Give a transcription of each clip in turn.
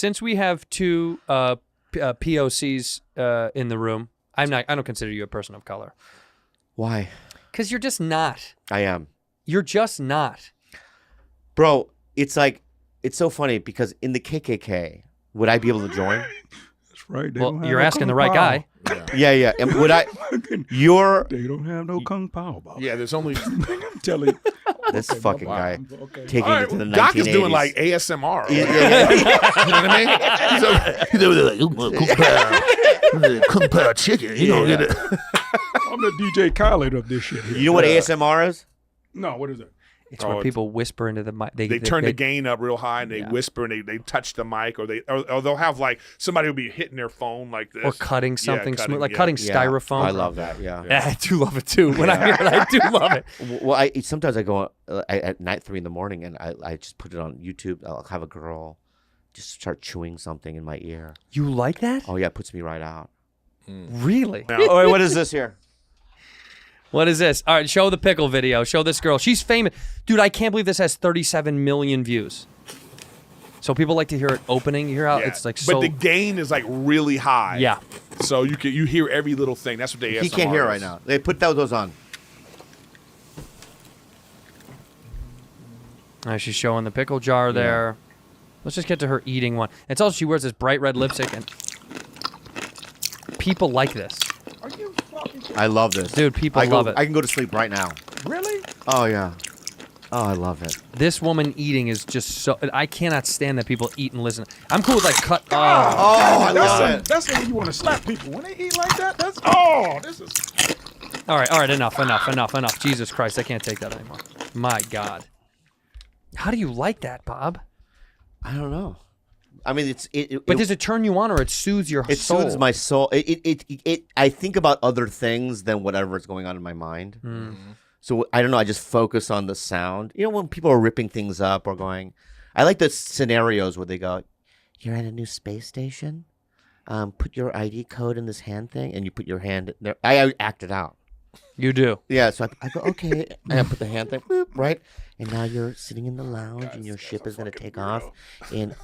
since we have two POCs in the room, I don't consider you a person of color. Why? Because you're just not. I am. You're just not. Bro, it's like, it's so funny because in the KKK, would I be able to join? That's right. Well, you're asking the right guy. Yeah. And would I? They don't have no kung pao. Yeah, there's only. I'm telling you. This fucking guy taking it to the 1980s. Doc is doing like ASMR. Yeah. You know what I mean? Kung Pao chicken. You don't get it. I'm the DJ Khaled of this shit here. You know what ASMR is? No, what is it? It's where people whisper into the mic. They turn the gain up real high and they whisper and they touch the mic or they'll have like somebody will be hitting their phone like this or cutting something smooth, like cutting Yeah. styrofoam. I love that. Yeah. I do love it too. When I hear it, I do love it. Well, sometimes I go at night 3 a.m. and I just put it on YouTube. I'll have a girl just start chewing something in my ear. You like that? Oh yeah, it puts me right out. Really? Oh wait, what is this here? What is this? All right, show the pickle video. Show this girl. She's famous. Dude, I can't believe this has 37 million views. So people like to hear it opening. You hear how it's like so... But the gain is like really high. Yeah. So you hear every little thing. That's what they ASMR He can't hear is. right now. They put those on. All right, she's showing the pickle jar there. Let's just get to her eating one. It's also she wears this bright red lipstick and people like this. Are you fucking... I love this. Dude, people love it. I can go to sleep right now. Really? Oh yeah. Oh, I love it. This woman eating is just so... I cannot stand that people eat and listen. I'm cool with like cut... Oh, I love it. That's when you want to slap people. When they eat like that, that's... Oh, this is... All right, enough. Jesus Christ, I can't take that anymore. My God. How do you like that, Bob? I don't know. I mean, But does it turn you on or it soothes your soul? It soothes my soul. I think about other things than whatever's going on in my mind. So I don't know. I just focus on the sound. You know, when people are ripping things up or going, I like the scenarios where they go, "You're at a new space station. Put your ID code in this hand thing," and you put your hand there. I act it out. You do. Yeah. So I go, okay, and I put the hand thing, boop, right. And now you're sitting in the lounge, and your ship is going to take off in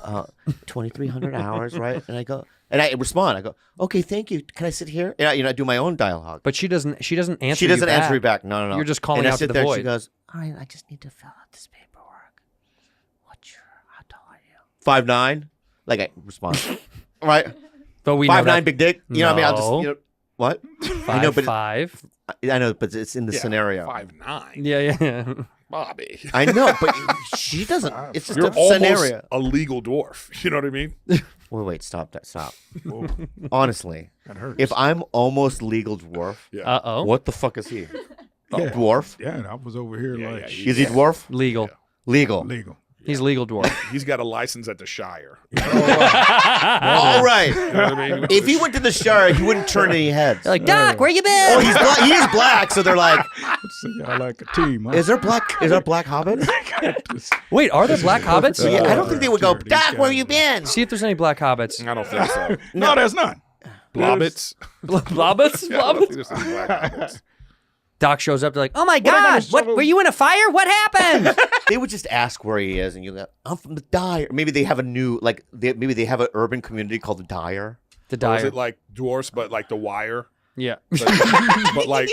2,300 hours, right? And I go, and I respond. I go, okay, thank you. Can I sit here? And I I do my own dialogue. But she doesn't answer. She doesn't you answer me back. No. You're just calling and out I sit to the there, void. She goes, all right, I just need to fill out this paperwork. How tall are you? 5'9". Like I respond, right? But we 5'9", big dick. You know what I mean? I'll just, No. you know, what? 5'5". I know, but it's in the scenario. 5'9". Yeah. Bobby. I know, but she doesn't. It's just You're a almost scenario. a legal dwarf. You know what I mean? Wait, stop that. Stop. Honestly, That hurts. if I'm almost legal dwarf, Uh-oh. what the fuck is he? Yeah. Dwarf? Yeah, and I was over here like... Is he dwarf? Legal. Legal. Legal. He's legal dwarf. He's got a license at the Shire. All right. You know what I mean? If he went to the Shire, he wouldn't turn any heads. They're like, Doc, where you been? Oh, he's black. He is black, so they're like, So y'all like a team, huh? is there black hobbits? Wait, are there black hobbits? Yeah, I don't think they would go, These Doc, where guys you been? See if there's any black hobbits. I don't think so. No, there's not. Blobbits? Blobbits? Yeah, I don't think Blobbits? there's any black hobbits. Doc shows up, they're like, oh my I God, gotta what, shovel- were you in a fire? What happened? They would just ask where he is, and you go, I'm from the Dyer. Maybe they have a new, maybe they have an urban community called the Dyer. The Or is dyer. it like dwarfs, but like The Wire? Yeah. But like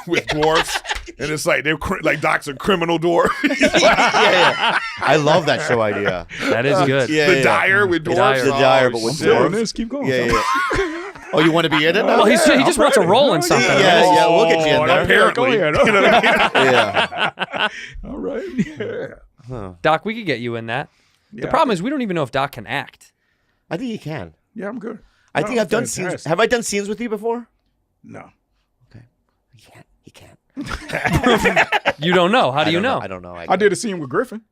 with dwarfs, and it's like they're like Doc's a criminal dwarf. Yeah. I love that show idea. That is good. Yeah, The yeah. Dyer with dwarfs. The Dyer, but with shit. Still in dwarves. this, keep going. Yeah. Oh, you want to be in it now? Well, he just wants to roll in something. Yeah, we'll get you in there. Apparently, Go ahead. you know what I mean? Yeah. All right. Yeah. Doc, we could get you in that. The Yeah, problem is we don't even know if Doc can act. I think you can. Yeah, I'm good. I No, think I've done scenes. fantastic. Have I done scenes with you before? No. Okay. He can't. You don't know. How do you I know? I don't know. I did a scene with Griffin.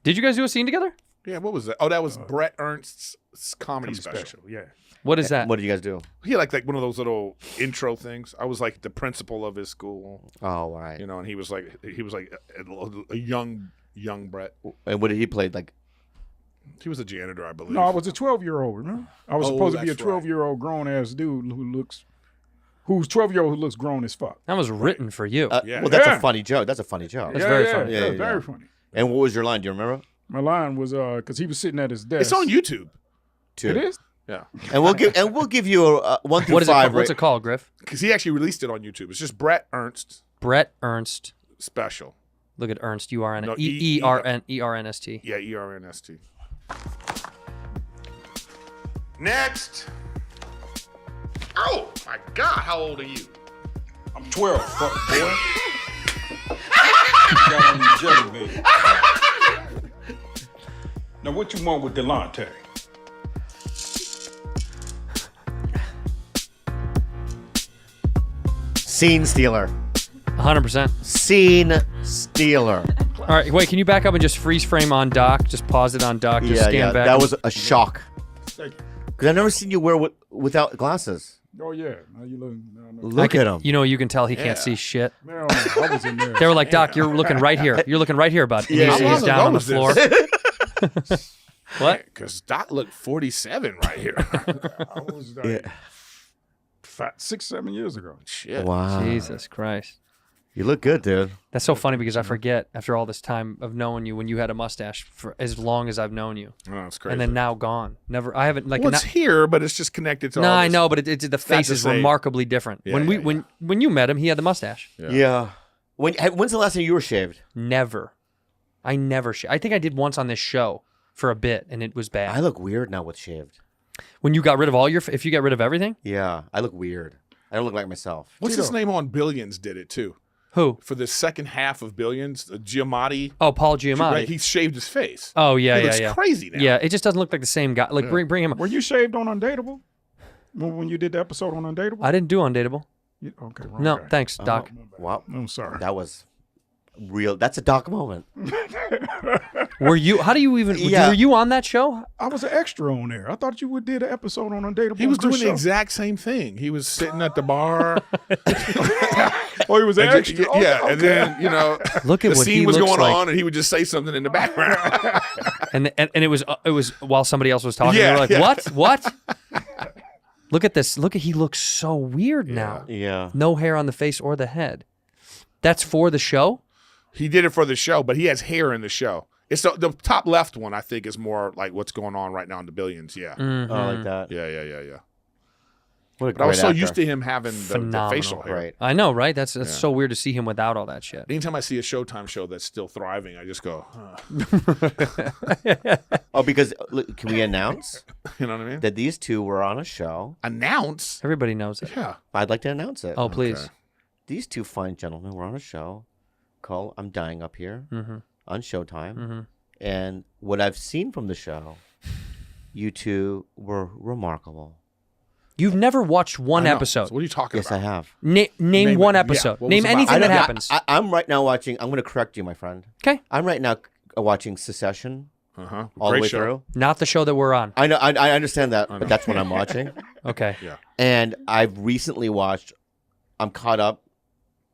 Did you guys do a scene together? Yeah, what was that? Oh, that was Brett Ernst's comedy special. Yeah. What is that? What did you guys do? He had like one of those little intro things. I was like the principal of his school, Oh, all right. you know, and he was like a young Brett. And what did he play? Like, He was a janitor, I believe. No, I was a 12-year-old, remember? I was Oh, supposed to be a that's right. 12-year-old grown-ass dude who's 12-year-old who looks grown as fuck. That was written for you. Yeah. well, that's Yeah. a funny joke. That's a funny joke. That's very funny. Yeah, Yeah, yeah. very funny. And what was your line? Do you remember? My line was, because he was sitting at his desk. It's on YouTube. 2. It is? Yeah. And we'll give you a 1 through What is 5. What's it called, Griff? Because he actually released it on YouTube. It's just Brett Ernst Brett Ernst. special. Look at Ernst. U-R-N. No, E-R-N-E-R-N-S-T. Yeah, E-R-N-S-T. Next. Oh, my God. How old are you? I'm 12, fuck boy. Got on these jelly baby. Now what you want with Delonte? Scene stealer. 100%. Scene stealer. All right, wait, can you back up and just freeze frame on Doc? Just pause it on Doc. Just scan back. That was a shock. Thank you. Because I've never seen you wear without glasses. Oh yeah. Now you look. No. Look at him. You know, you can tell he can't see shit. Man, I was in there. They were like, Doc, you're looking right here. You're looking right here, bud. And Yeah, he's, yeah. he's How down long on the ago floor. was this? What? Because Doc looked 47 right here. I was like Yeah. 6, 7 years ago. Shit. Wow. Jesus Christ. You look good, dude. That's so funny because I forget after all this time of knowing you when you had a mustache for as long as I've known you. Oh, that's crazy. And then now gone. Never. I haven't like. well, it's here, but it's just connected to No, all I this. know, but the face the is same. remarkably different. Yeah, when we yeah, when you met him, he had the mustache. Yeah. When's the last time you were shaved? Never. I never. I think I did once on this show for a bit, and it was bad. I look weird now with shaved. When you got rid of all your, if you got rid of everything, Yeah, I look weird. I don't look like myself. What's his name on Billions did it too? who? For the second half of Billions, Giamatti. Oh, Paul Giamatti. Right, he shaved his face. Oh yeah, he yeah, looks yeah. crazy now. Yeah, it just doesn't look like the same guy. Like bring him. Were you shaved on Undateable? When you did the episode on Undateable? I didn't do Undateable. Okay, wrong No, guy. thanks, Doc. Wow, I'm sorry. that was real. That's a Doc moment. Were you? How do you even? Yeah. Were you on that show? I was an extra on there. I thought you would did an episode on Undateable. He was on doing this the show. exact same thing. He was sitting at the bar. Oh, he was an and extra. Oh, yeah, okay. and then Look at the what scene he was looks going like. on, and he would just say something in the background. And it was while somebody else was talking. Yeah, They were like, yeah. what? Look at this. Look at he looks so weird now. Yeah. No hair on the face or the head. That's for the show. He did it for the show, but he has hair in the show. It's the top left one. I think is more like what's going on right now in the Billions. Yeah, Mm-hmm. Oh, like that. yeah. What a But I was great so actor. used to him having the Phenomenal. facial hair. Right. I know, right? That's so weird to see him without all that shit. Anytime I see a Showtime show that's still thriving, I just go, Oh, because look, can we announce you know what I mean? that these two were on a show? Announce. Everybody knows it. Yeah. I'd like to announce it. Oh, please. These two fine gentlemen were on a show called "I'm Dying Up Here" on Showtime, and what I've seen from the show, you two were remarkable. You've never watched one I know. episode. So what are you talking Yes, I about? have. Name Name one it. Yeah. episode. What was Name it about? anything that don't- happens. I'm right now watching. I'm going to correct you, my friend. Okay. I'm right now watching Succession Uh-huh. all Great the way show. through. Not the show that we're on. I know. I understand that, but that's what I'm watching. Okay. Yeah. And I've recently watched. I'm caught up.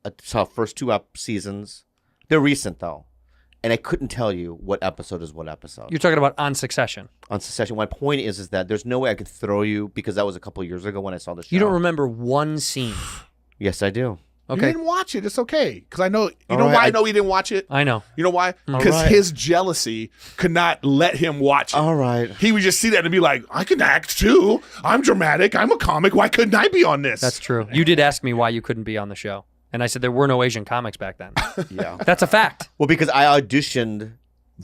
I saw first two seasons. They're recent though, and I couldn't tell you what episode is what episode. You're talking about On Succession. On Succession, my point is that there's no way I could throw you because that was a couple years ago when I saw the show. You don't remember one scene. Yes, I do. You Okay. didn't watch it. It's okay. Because I know. You All know right, why I I- know he didn't watch it? I know. You know why? Because right. his jealousy could not let him watch it. All right. He would just see that and be like, I can act too. I'm dramatic. I'm a comic. Why couldn't I be on this? That's true. You did ask me why you couldn't be on the show. And I said there were no Asian comics back then. Yeah. That's a fact. Well, because I auditioned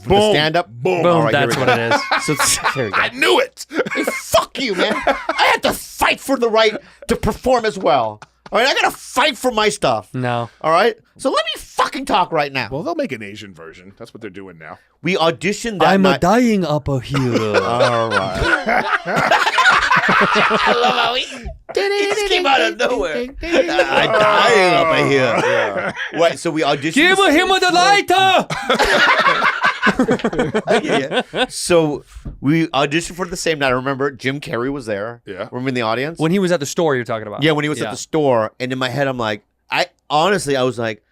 for the Boom. stand-up. Boom. Boom, All right, here that's we what go. it is. So there we go. I knew it. Hey, fuck you, man. I had to fight for the right to perform as well. All right, I gotta fight for my stuff. No. All right, so let me fucking talk right now. Well, they'll make an Asian version. That's what they're doing now. We auditioned that night. dying up a here. All right. I love how he just came out of nowhere. I'm dying up in here. Yeah. Right, so we auditioned. Give him the lighter. Yeah. So we auditioned for the same night. I remember Jim Carrey was there. Yeah. Remember in the audience? When he was at the store, you're talking about. Yeah, when he was at the store, and in my head, I'm like, I was like,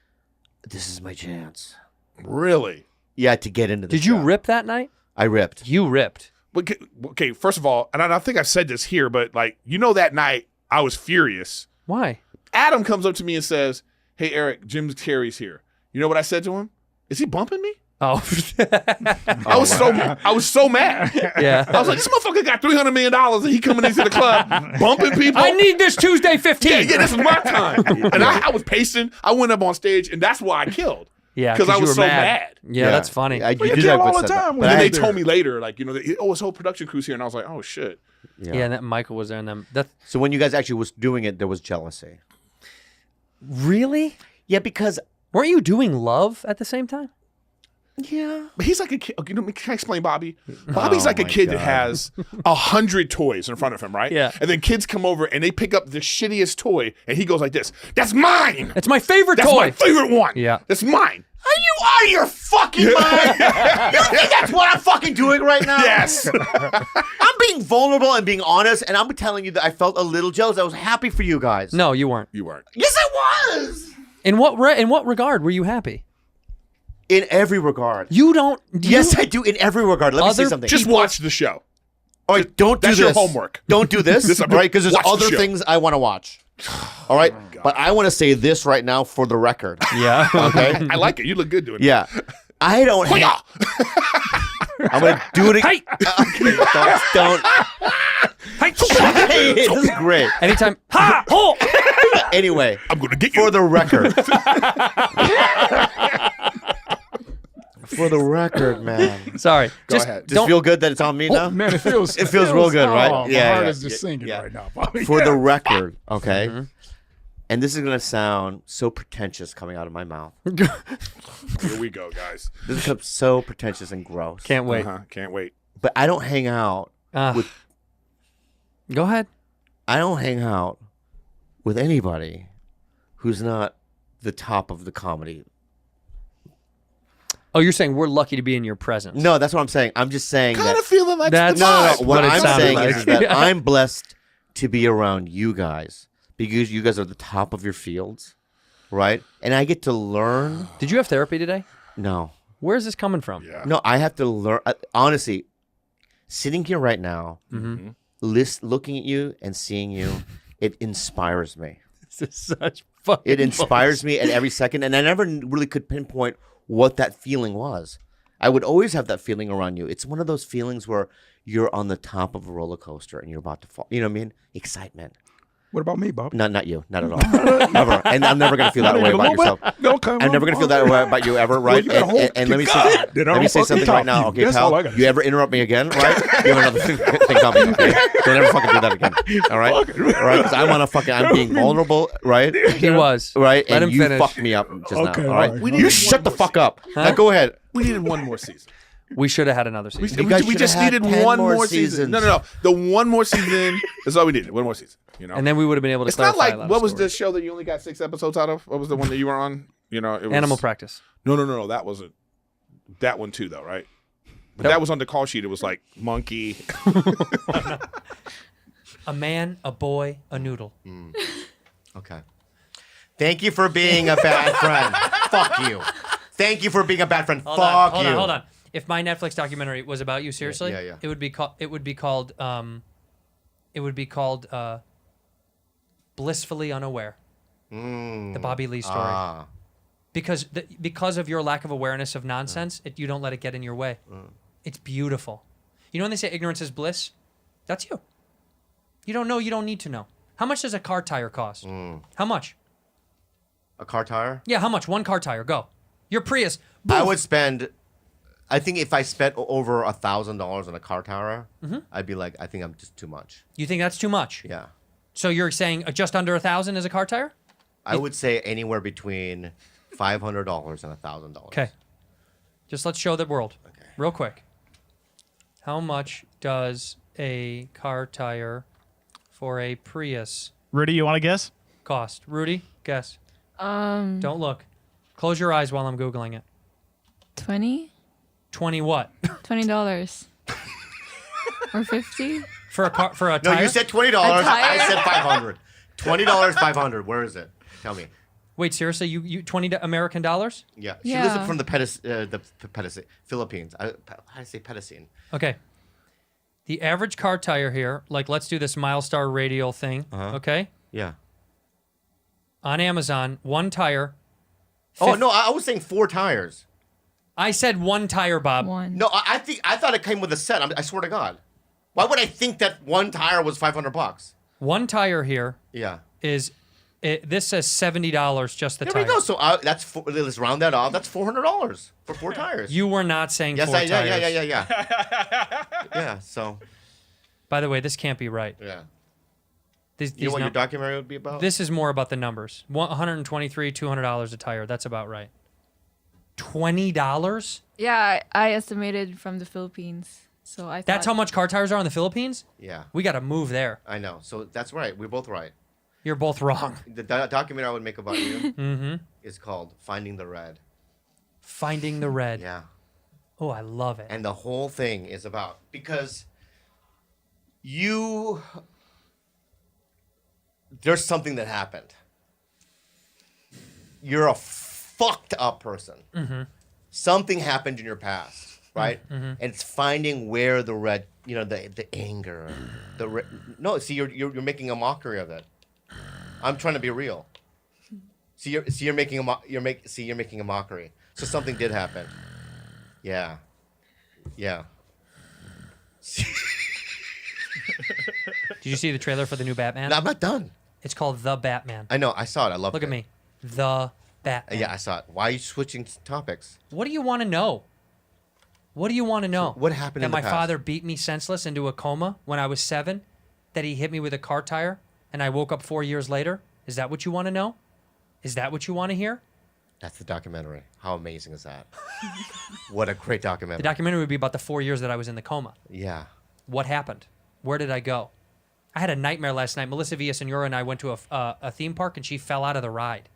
this is my chance. Really? Yeah, to get into the Did you show. rip that night? I ripped. You ripped. Okay, first of all, and I think I've said this here, but like, that night I was furious. Why? Adam comes up to me and says, "Hey, Eric, Jim Carrey's here." You know what I said to him? Is he bumping me? Oh. I was so mad. Yeah. I was like, this motherfucker got $300 million and he coming into the club bumping people. I need this Tuesday 15. Yeah, this is my time. And I was pacing. I went up on stage, and that's why I killed. Yeah, because I you was were so mad. Yeah, that's funny. I you do kill that all with the stuff, time when but And you then they there. told me later, like, his whole production crew's here, and I was like, oh shit. Yeah, and that Michael was there, and them. That So when you guys actually was doing it, there was jealousy. really? Yeah, because Weren't you doing Love at the same time? yeah, But he's like a kid. Can I explain Bobby? Bobby's like a my kid that God. has 100 toys in front of him, right? Yeah. And then kids come over and they pick up the shittiest toy, and he goes like this: "That's mine. It's my favorite That's toy. my favorite one. Yeah. That's mine." are you out of your fucking mind? You think that's what I'm fucking doing right now? Yes. I'm being vulnerable and being honest, and I'm telling you that I felt a little jealous. I was happy for you guys. No, you weren't. You weren't. Yes, I was. In what regard were you happy? In every regard. You don't. Yes, I do. In every regard. Let me say Other something. Just watch the show. All right, don't do That's this. your homework. Don't do this, This- right? Because there's watch the other show. things I want to watch. All right, but I want to say this right now for the record. Yeah. Okay. I like it. You look good doing it. Yeah, I don't. Hoya! I'm gonna do it again. Hey. Don't. Hey. Hey, this is great. Anytime. Ha! Ho! Anyway, I'm gonna get you. for the record. For the record, man. Sorry. Go ahead. Does it feel good that it's on me now? Man, it feels real good, right? Oh, Yeah, my heart yeah, is just singing yeah. right now, Bobby. For the record, okay? And this is going to sound so pretentious coming out of my mouth. Here we go, guys. This is so pretentious and gross. Can't wait. Can't wait. But I don't hang out with Go ahead. I don't hang out with anybody who's not the top of the comedy. Oh, you're saying we're lucky to be in your presence. No, that's what I'm saying. I'm just saying Kind that. of feeling like That's- the No. vibe. What what it I'm sounded saying like. is that Yeah. I'm blessed to be around you guys because you guys are the top of your fields, right? And I get to learn. Did you have therapy today? No, Where is this coming from? Yeah. no, I have to learn. Honestly, sitting here right now, looking at you and seeing you, it inspires me. This is such fucking. It inspires me at every second, and I never really could pinpoint what that feeling was. I would always have that feeling around you. It's one of those feelings where you're on the top of a roller coaster and you're about to fall. You know what I mean? Excitement. What about me, Bobby? Not you. Not at all. Never. And I'm never going to feel that way about yourself. I'm never going to feel that way about you ever, right? you gotta hold And to let me God say, that I let me don't say fucking something talk right now, to you. okay, That's all I pal? gotta You ever interrupt me again, right? You have another thing coming, okay? Don't ever fucking do that again, all right? All right? Because I'm being vulnerable, right? He was. Right? Let And him you finish. fucked me up just Okay, now, all all right? right. You shut the fuck up. Now go ahead. We needed one more season. We should have had another season. You guys We should just have had needed 10 one more more season. seasons. No. The one more season is all we needed. One more season. You know. And then we would have been able to It's not clarify a like lot what of was the stories. show that you only got 6 episodes out of? What was the one that you were on? You know, it was Animal Practice. No. That wasn't that one too, though, right? But that was on the call sheet. It was like monkey. A man, a boy, a noodle. Okay. Thank you for being a bad friend. Fuck you. Thank you for being a bad friend. Hold Fuck on, you. hold on. If my Netflix documentary was about you, seriously, yeah. it would be called Blissfully Unaware. The Bobby Lee story. Ah. Because of your lack of awareness of nonsense, you don't let it get in your way. It's beautiful. You know when they say ignorance is bliss? That's you. You don't know, you don't need to know. How much does a car tire cost? How much? A car tire? Yeah, how much? One car tire, go. Your Prius. I boof. would spend. I think if I spent over $1,000 on a car tire, I'd be like, I think I'm just too much. You think that's too much? Yeah. So you're saying just under 1,000 is a car tire? I would say anywhere between $500 and $1,000. Okay. Just let's show the world. Okay. Real quick. How much does a car tire for a Prius Rudy, you want to guess? cost? Rudy, guess. Don't look. Close your eyes while I'm Googling it. 20? 20 what? $20. Or 50? For a car for a No, tire? you said $20. A tire? I said $500. $20, $500. Where is it? Tell me. Wait, seriously? You 20 American dollars? Yeah. She lives Yeah. from the Philippines. How do I say Pedicine? Okay. The average car tire here, like let's do this Milestar radial thing, okay? Yeah. On Amazon, one tire. Oh, no, I was saying 4 tires. I said one tire, Bob. One. No, I thought it came with a set. I swear to God. Why would I think that one tire was $500? One tire here Yeah. is. This says $70 just the There tire. we go. So let's round that off. That's $400 for 4 tires. You were not saying yes, 4 yeah, tires. yeah. Yeah. So. By the way, this can't be right. Yeah. These You know what num- your documentary would be about? This is more about the numbers. $123, $200 a tire. That's about right. $20? Yeah, I estimated from the Philippines. So I thought. That's how much car tires are in the Philippines? Yeah. We got to move there. I know. So that's right. We're both right. You're both wrong. The documentary I would make about you Mm-hmm. is called Finding the Red. Finding the red. Yeah. Oh, I love it. And the whole thing is about, because there's something that happened. You're a fucked up person. Mm-hmm. Something happened in your past, right? And it's finding where the red, the anger, no, see, you're making a mockery of it. I'm trying to be real. You're making a mockery. So something did happen. Yeah. Yeah. Did you see the trailer for the new Batman? No, I'm not done. It's called The Batman. I know. I saw it. I loved it. Look at me. The Batman. Yeah, I saw it. Why are you switching topics? What do you want to know? What do you want to know? So what happened that in the my past? father beat me senseless into a coma when I was 7? That he hit me with a car tire and I woke up 4 years later? Is that what you want to know? Is that what you want to hear? That's the documentary. How amazing is that? What a great documentary. The documentary would be about the 4 years that I was in the coma. Yeah. What happened? Where did I go? I had a nightmare last night. Melissa Villasenora and I went to a theme park and she fell out of the ride.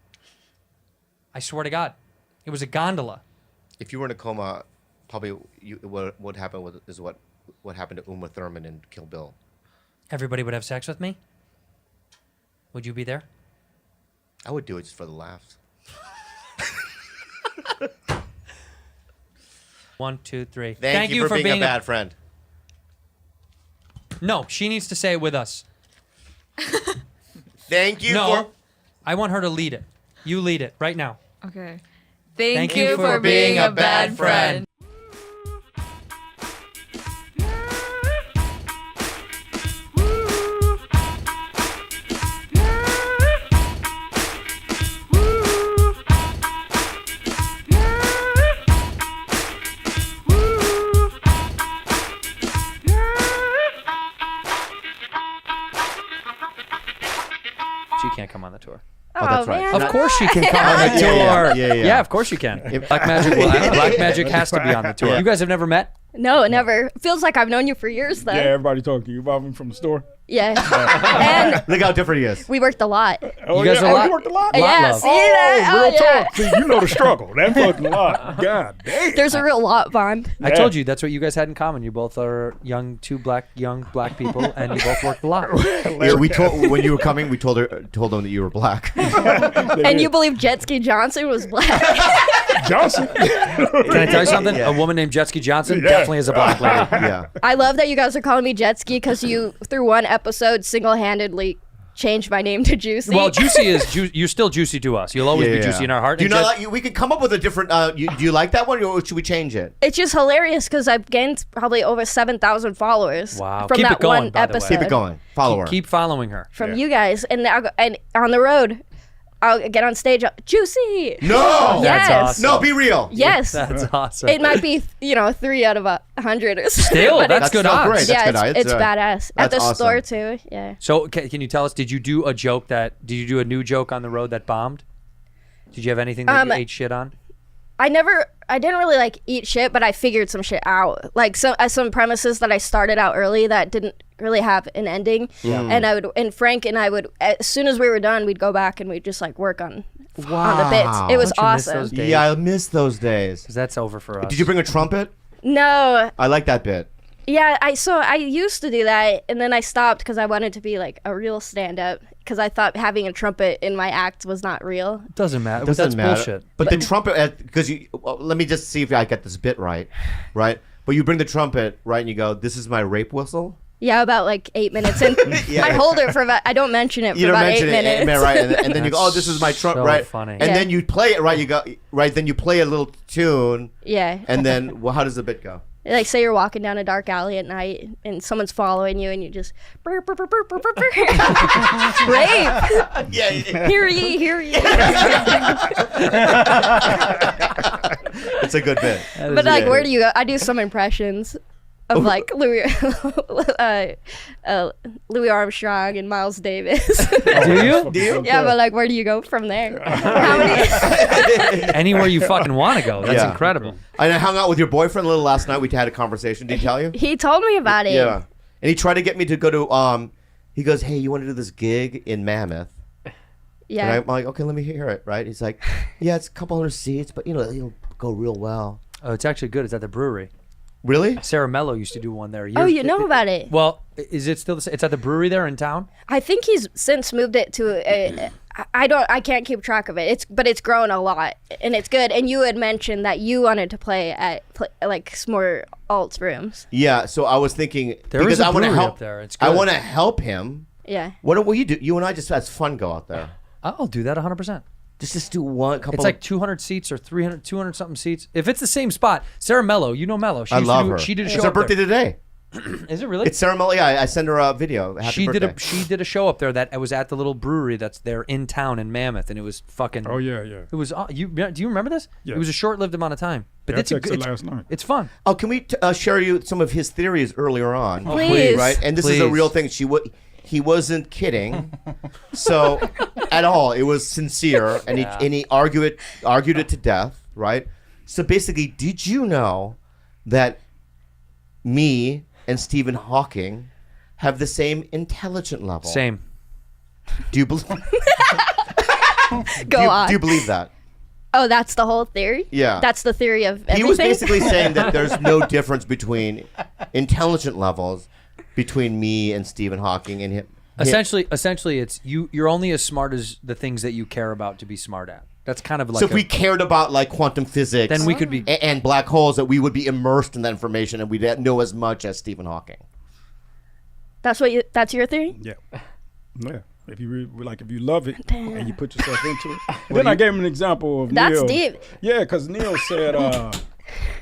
I swear to God. It was a gondola. If you were in a coma, probably what happened is what happened to Uma Thurman in Kill Bill. Everybody would have sex with me? Would you be there? I would do it just for the laughs. 1, 2, 3. Thank you for being a bad friend. No, she needs to say it with us. Thank you No, for... I want her to lead it. You lead it right now. Okay. Thank you for being a bad friend. She can't come on the tour. Oh, that's right. man. Of course she can come on the tour. Yeah. Of course you can. Black Magic has to be on the tour. Yeah. You guys have never met? No, never. Feels like I've known you for years, though. Yeah, everybody talking to you about me from the store. Yeah. And Look how different he is. we worked a lot. Oh, You guys yeah. are Oh, lot- you worked a lot? lot Yeah, love. see that? Real Oh, yeah. talk. See, you know the struggle. That fucking lot. God damn. There's a real lot bond. I told you that's what you guys had in common. You both are two young black people, and you both worked a lot. Yeah, we told when you were coming. We told them that you were black. And you believe Jet Ski Johnson was black? Johnson. Can I tell you something? Yeah. A woman named Jet Ski Johnson Yeah. definitely is a black lady. Yeah. I love that you guys are calling me Jet Ski because you, through one episode, single-handedly changed my name to Juicy. Well, Juicy is you're still Juicy to us. You'll always be Juicy in our heart. Do you And not Jet- like? We could come up with a different. Do you like that one, or should we change it? It's just hilarious because I've gained probably over 7,000 followers Wow. from Keep that it going, one by the way. episode. Keep it going. Follow her. keep following her. From you guys. And on the road, I'll get on stage, Juicy! No. Yes. That's awesome. No, be real. Yes. That's awesome. It might be, 3 out of 100 or something. Still, but that's That's good not odds. great. That's yeah, good odds. it's badass. At that's the awesome. store, too. Yeah. So can you tell us? Did you do a new joke on the road that bombed? Did you have anything that you ate shit on? I didn't really eat shit, but I figured some shit out. Like some premises that I started out early that didn't really have an ending. Yeah. And Frank and I would, as soon as we were done, we'd go back and we'd just work on the bits. It was Don't you miss awesome. those days? Yeah, I miss those days. 'Cause that's over for us. Did you bring a trumpet? No. I like that bit. Yeah, I used to do that, and then I stopped because I wanted to be a real stand-up because I thought having a trumpet in my act was not real. Doesn't matter. Doesn't That's matter. bullshit. But the trumpet, because let me just see if I get this bit right, right? But you bring the trumpet, right, and you go, "This is my rape whistle." Yeah, about like 8 minutes. And Yeah. I hold it for about, I don't mention it for You don't about mention 8 it, minutes. right? And then you go, oh, this is my trump, so right? funny. And Yeah. then you play it, right? You go, right? Then you play a little tune, Yeah. and then, well, how does the bit go? Like, say you're walking down a dark alley at night and someone's following you and you just rape. Yeah. Hear ye, hear ye. It's a good bit. But like, where do you go? I do some impressions of like Louis Armstrong and Miles Davis. Do you? Do you? Yeah, but like, where do you go from there? How many? Anywhere you fucking want to go. That's Yeah. incredible. And I hung out with your boyfriend a little last night. We had a conversation. Did he tell you? He told me about it. Yeah. And he tried to get me to go to, he goes, hey, you want to do this gig in Mammoth? Yeah. And I'm like, okay, let me hear it, right? He's like, yeah, it's a couple hundred seats, but, it'll go real well. Oh, it's actually good. It's at the brewery. Really? Sarah Mello used to do one there. Oh, years- you know about it? Well, is it still the same? It's at the brewery there in town? I think he's since moved it to I can't keep track of it. But it's grown a lot and it's good. And you had mentioned that you wanted to play at like more alt rooms. Yeah, so I was thinking, There because is a I want to brewery help up there. It's I good. want to help him. Yeah. What will you do? You and I just as fun go out there. I'll do that 100%. Just do one couple. It's like 200 seats or 200 something seats. If it's the same spot, Sarah Mello, you know Mello. She I used to love do- her. She did a show It's her up there. birthday today. Is it really? It's Sarah Mello. Yeah, I send her a video. Happy birthday. She did a show up there that was at the little brewery that's there in town in Mammoth, and it was fucking. Oh yeah, yeah. It was. Do you remember this? Yeah. It was a short-lived amount of time, but Yeah, I it's a checked it it's, last night. it's fun. Oh, can we share you some of his theories earlier on? Please. Right, and this is a Please. real thing. He wasn't kidding, so at all. It was sincere, and he argued it to death. Right. So basically, did you know that me and Stephen Hawking have the same intelligent level? Same. Do you believe? Go on. Do you believe that? Oh, that's the whole theory? Yeah. That's the theory of everything? He was basically saying that there's no difference between intelligent levels between me and Stephen Hawking and him. Essentially, it's you're only as smart as the things that you care about to be smart at. That's kind of like. So if we cared about like quantum physics, then we could be. and black holes, that we would be immersed in that information and we'd know as much as Stephen Hawking. That's your theory? Yeah. Yeah. If you if you love it and you put yourself into it. Then I gave him an example of That's Neil. deep. Yeah, because Neil said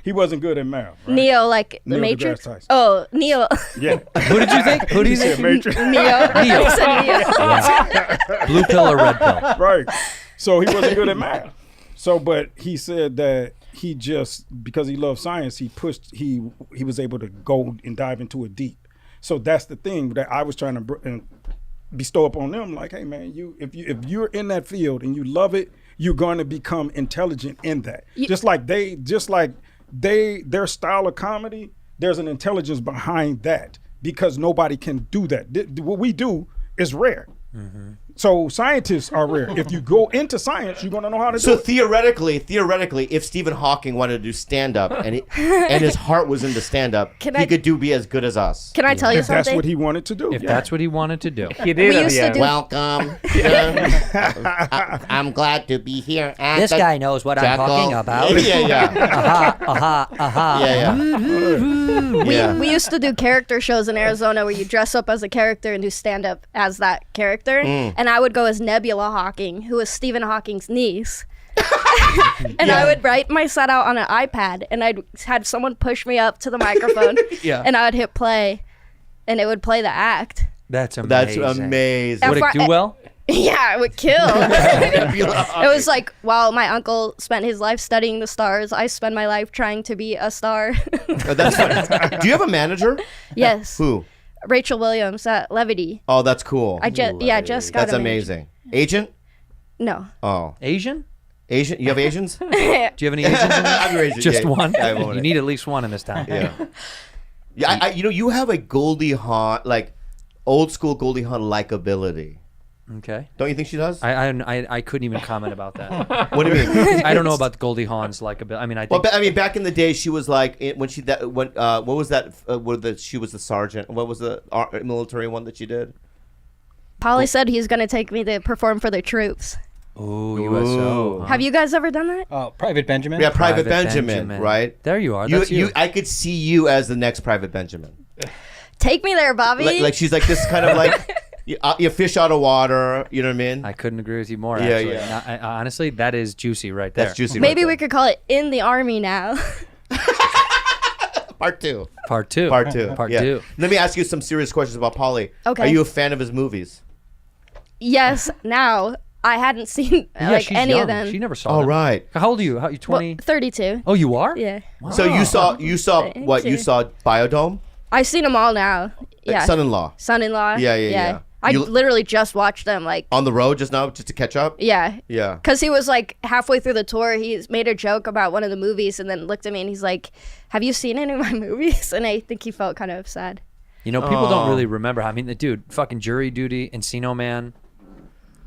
he wasn't good at math. Right? Neo, like the Neil Matrix? deGrasse Tyson. Oh, Neo. Yeah. Who did you think? Who do you He said think? Matrix. Neo. Neo. I said Neo. Blue pill or red pill? Right. So he wasn't good at math. So, but he said that he just, because he loved science, he was able to go and dive into it deep. So that's the thing that I was trying to bestow upon them. Like, hey man, if you're in that field and you love it, you're going to become intelligent in that. Just like their style of comedy, there's an intelligence behind that because nobody can do that. What we do is rare. Mm-hmm. So scientists are rare. If you go into science, you're going to know how to do So it. theoretically, if Stephen Hawking wanted to do stand-up and his heart was into stand-up, he could be as good as us. Can I tell you If something? that's what he wanted to do. If that's what he wanted to do. You did We at used the to end. do- Welcome. I'm glad to be here. At This the guy knows what I'm Jackal. talking about. Yeah. Uh-huh. Yeah. We used to do character shows in Arizona where you dress up as a character and do stand up as that character. And I would go as Nebula Hawking, who was Stephen Hawking's niece. And I would write my set out on an iPad and I'd had someone push me up to the microphone and I would hit play and it would play the act. That's amazing. That's amazing. Would it do well? Yeah, it would kill. It was like, while my uncle spent his life studying the stars, I spend my life trying to be a star. Oh, that's funny. Do you have a manager? Yes. Who? Rachel Williams at Levity. Oh, that's cool. I just got That's a manager. amazing. Agent? No. Oh, Asian? Asian. You have Asians? Do you have any Asians in there? I'm your Asian. Just yeah. one? I want You it. need at least one in this town. Yeah. Yeah. You have a Goldie Hawn, like old school Goldie Hawn likability. Okay. Don't you think she does? I couldn't even comment about that. What do you mean? I don't know about Goldie Hawn's likability. I mean, I Well, think I mean, back in the day, she was like what was that? She was the sergeant. What was the military one that she did? Polly said he's going to take me to perform for the troops. Ooh, USO. Have you guys ever done that? Private Benjamin. Yeah, Private Benjamin, right? There you are. That's you. I could see you as the next Private Benjamin. Take me there, Bobby. Like she's like this kind of like you fish out of water. You know what I mean? I couldn't agree with you more. Yeah, actually. yeah. Honestly, that is juicy right there. That's juicy. Maybe right we could call it In the Army now. there. Part two. Part two. Part two. Part Yeah. two. Let me ask you some serious questions about Pauly. Okay. Are you a fan of his movies? Yes, now. I hadn't seen Yeah, she's any young. of them. She never saw All them. right. How old are you? How you 20? Well, 32. Oh, you are? Yeah. So you saw Thank what? You you. saw Biodome? I've seen them all now. Yeah. Son-in-law. Son-in-law. Yeah. I You- literally just watched them On the road just now, just to catch up? yeah. Yeah. Because he was like halfway through the tour, he's made a joke about one of the movies and then looked at me and he's like, have you seen any of my movies? And I think he felt kind of sad. You know, people don't really remember. I mean, the dude, fucking Jury Duty, Encino Man.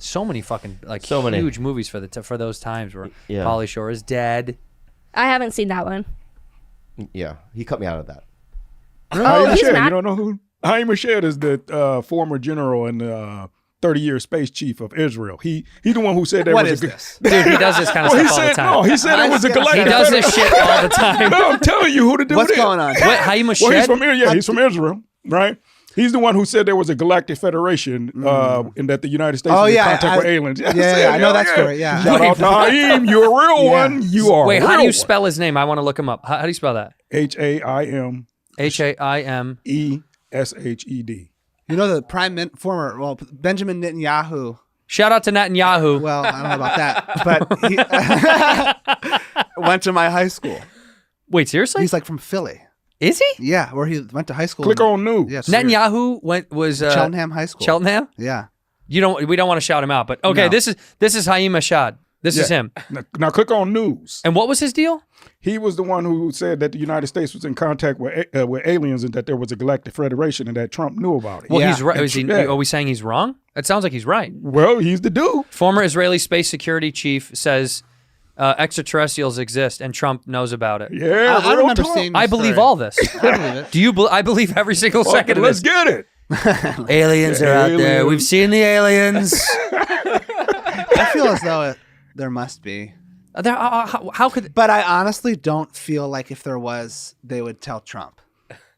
So many fucking So many. huge movies for for those times where Yeah. Pauly Shore is dead. I haven't seen that one. Yeah. He cut me out of that. Oh, he's Shed, not. you don't know who? Haim Shed is the former general and 30-year space chief of Israel. He the one who said there What was is a good. this? Dude, he does this kind of Well, he stuff all the said time. no. He said it was a He galactic. He does Federation. this shit all the time. No, I'm telling you who the dude What's is. going on? What? Haim Well, he's Shed? from he's from Israel, right? He's the one who said there was a galactic federation and that the United States Oh, was in yeah, contact with aliens. I know that story, yeah. Shout out to Haim. You're a real Yeah. one. You are. Wait, a how do real you spell his name? I want to look him up. How do you spell that? Haim Haim. Eshed. You know the former Benjamin Netanyahu. Shout out to Netanyahu. Well, I don't know about that, but he went to my high school. Wait, seriously? He's like from Philly. Is he? Yeah, where he went to high school. Click on news. Yeah, Netanyahu was Cheltenham High School. Cheltenham? Yeah. We don't want to shout him out, but okay, No. this is Haim Ashad. This is him. Now click on news. And what was his deal? He was the one who said that the United States was in contact with aliens and that there was a galactic federation and that Trump knew about it. Well, Yeah. he's right. Yeah. Are we saying he's wrong? It sounds like he's right. Well, he's the dude. Former Israeli space security chief says extraterrestrials exist and Trump knows about it. Yeah, I real remember talk. seeing. I this believe story. all this. I believe it. Do you? I believe every single Fuck second it, of let's this. get it. Aliens are out there. Aliens. We've seen the aliens. I feel as though there must be. How could? But I honestly don't feel like if there was, they would tell Trump.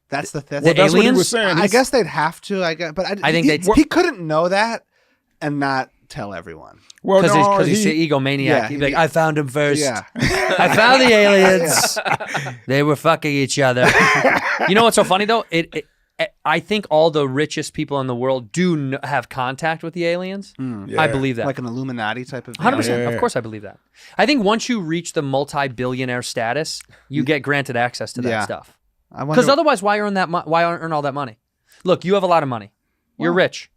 That's the thing. Well, that's what he aliens? was saying. I guess they'd have to. I guess, but I think he couldn't know that and not tell everyone. Well, Because no, he's an egomaniac. Yeah, He'd be like, I found him first. Yeah. I found the aliens. They were fucking each other. You know what's so funny though? I think all the richest people in the world do have contact with the aliens. I believe that. Like an Illuminati type of. 100%. Yeah. Of course I believe that. I think once you reach the multi-billionaire status, you get granted access to that Yeah. stuff. I Because wonder. otherwise, why earn all that money? Look, you have a lot of money. You're rich.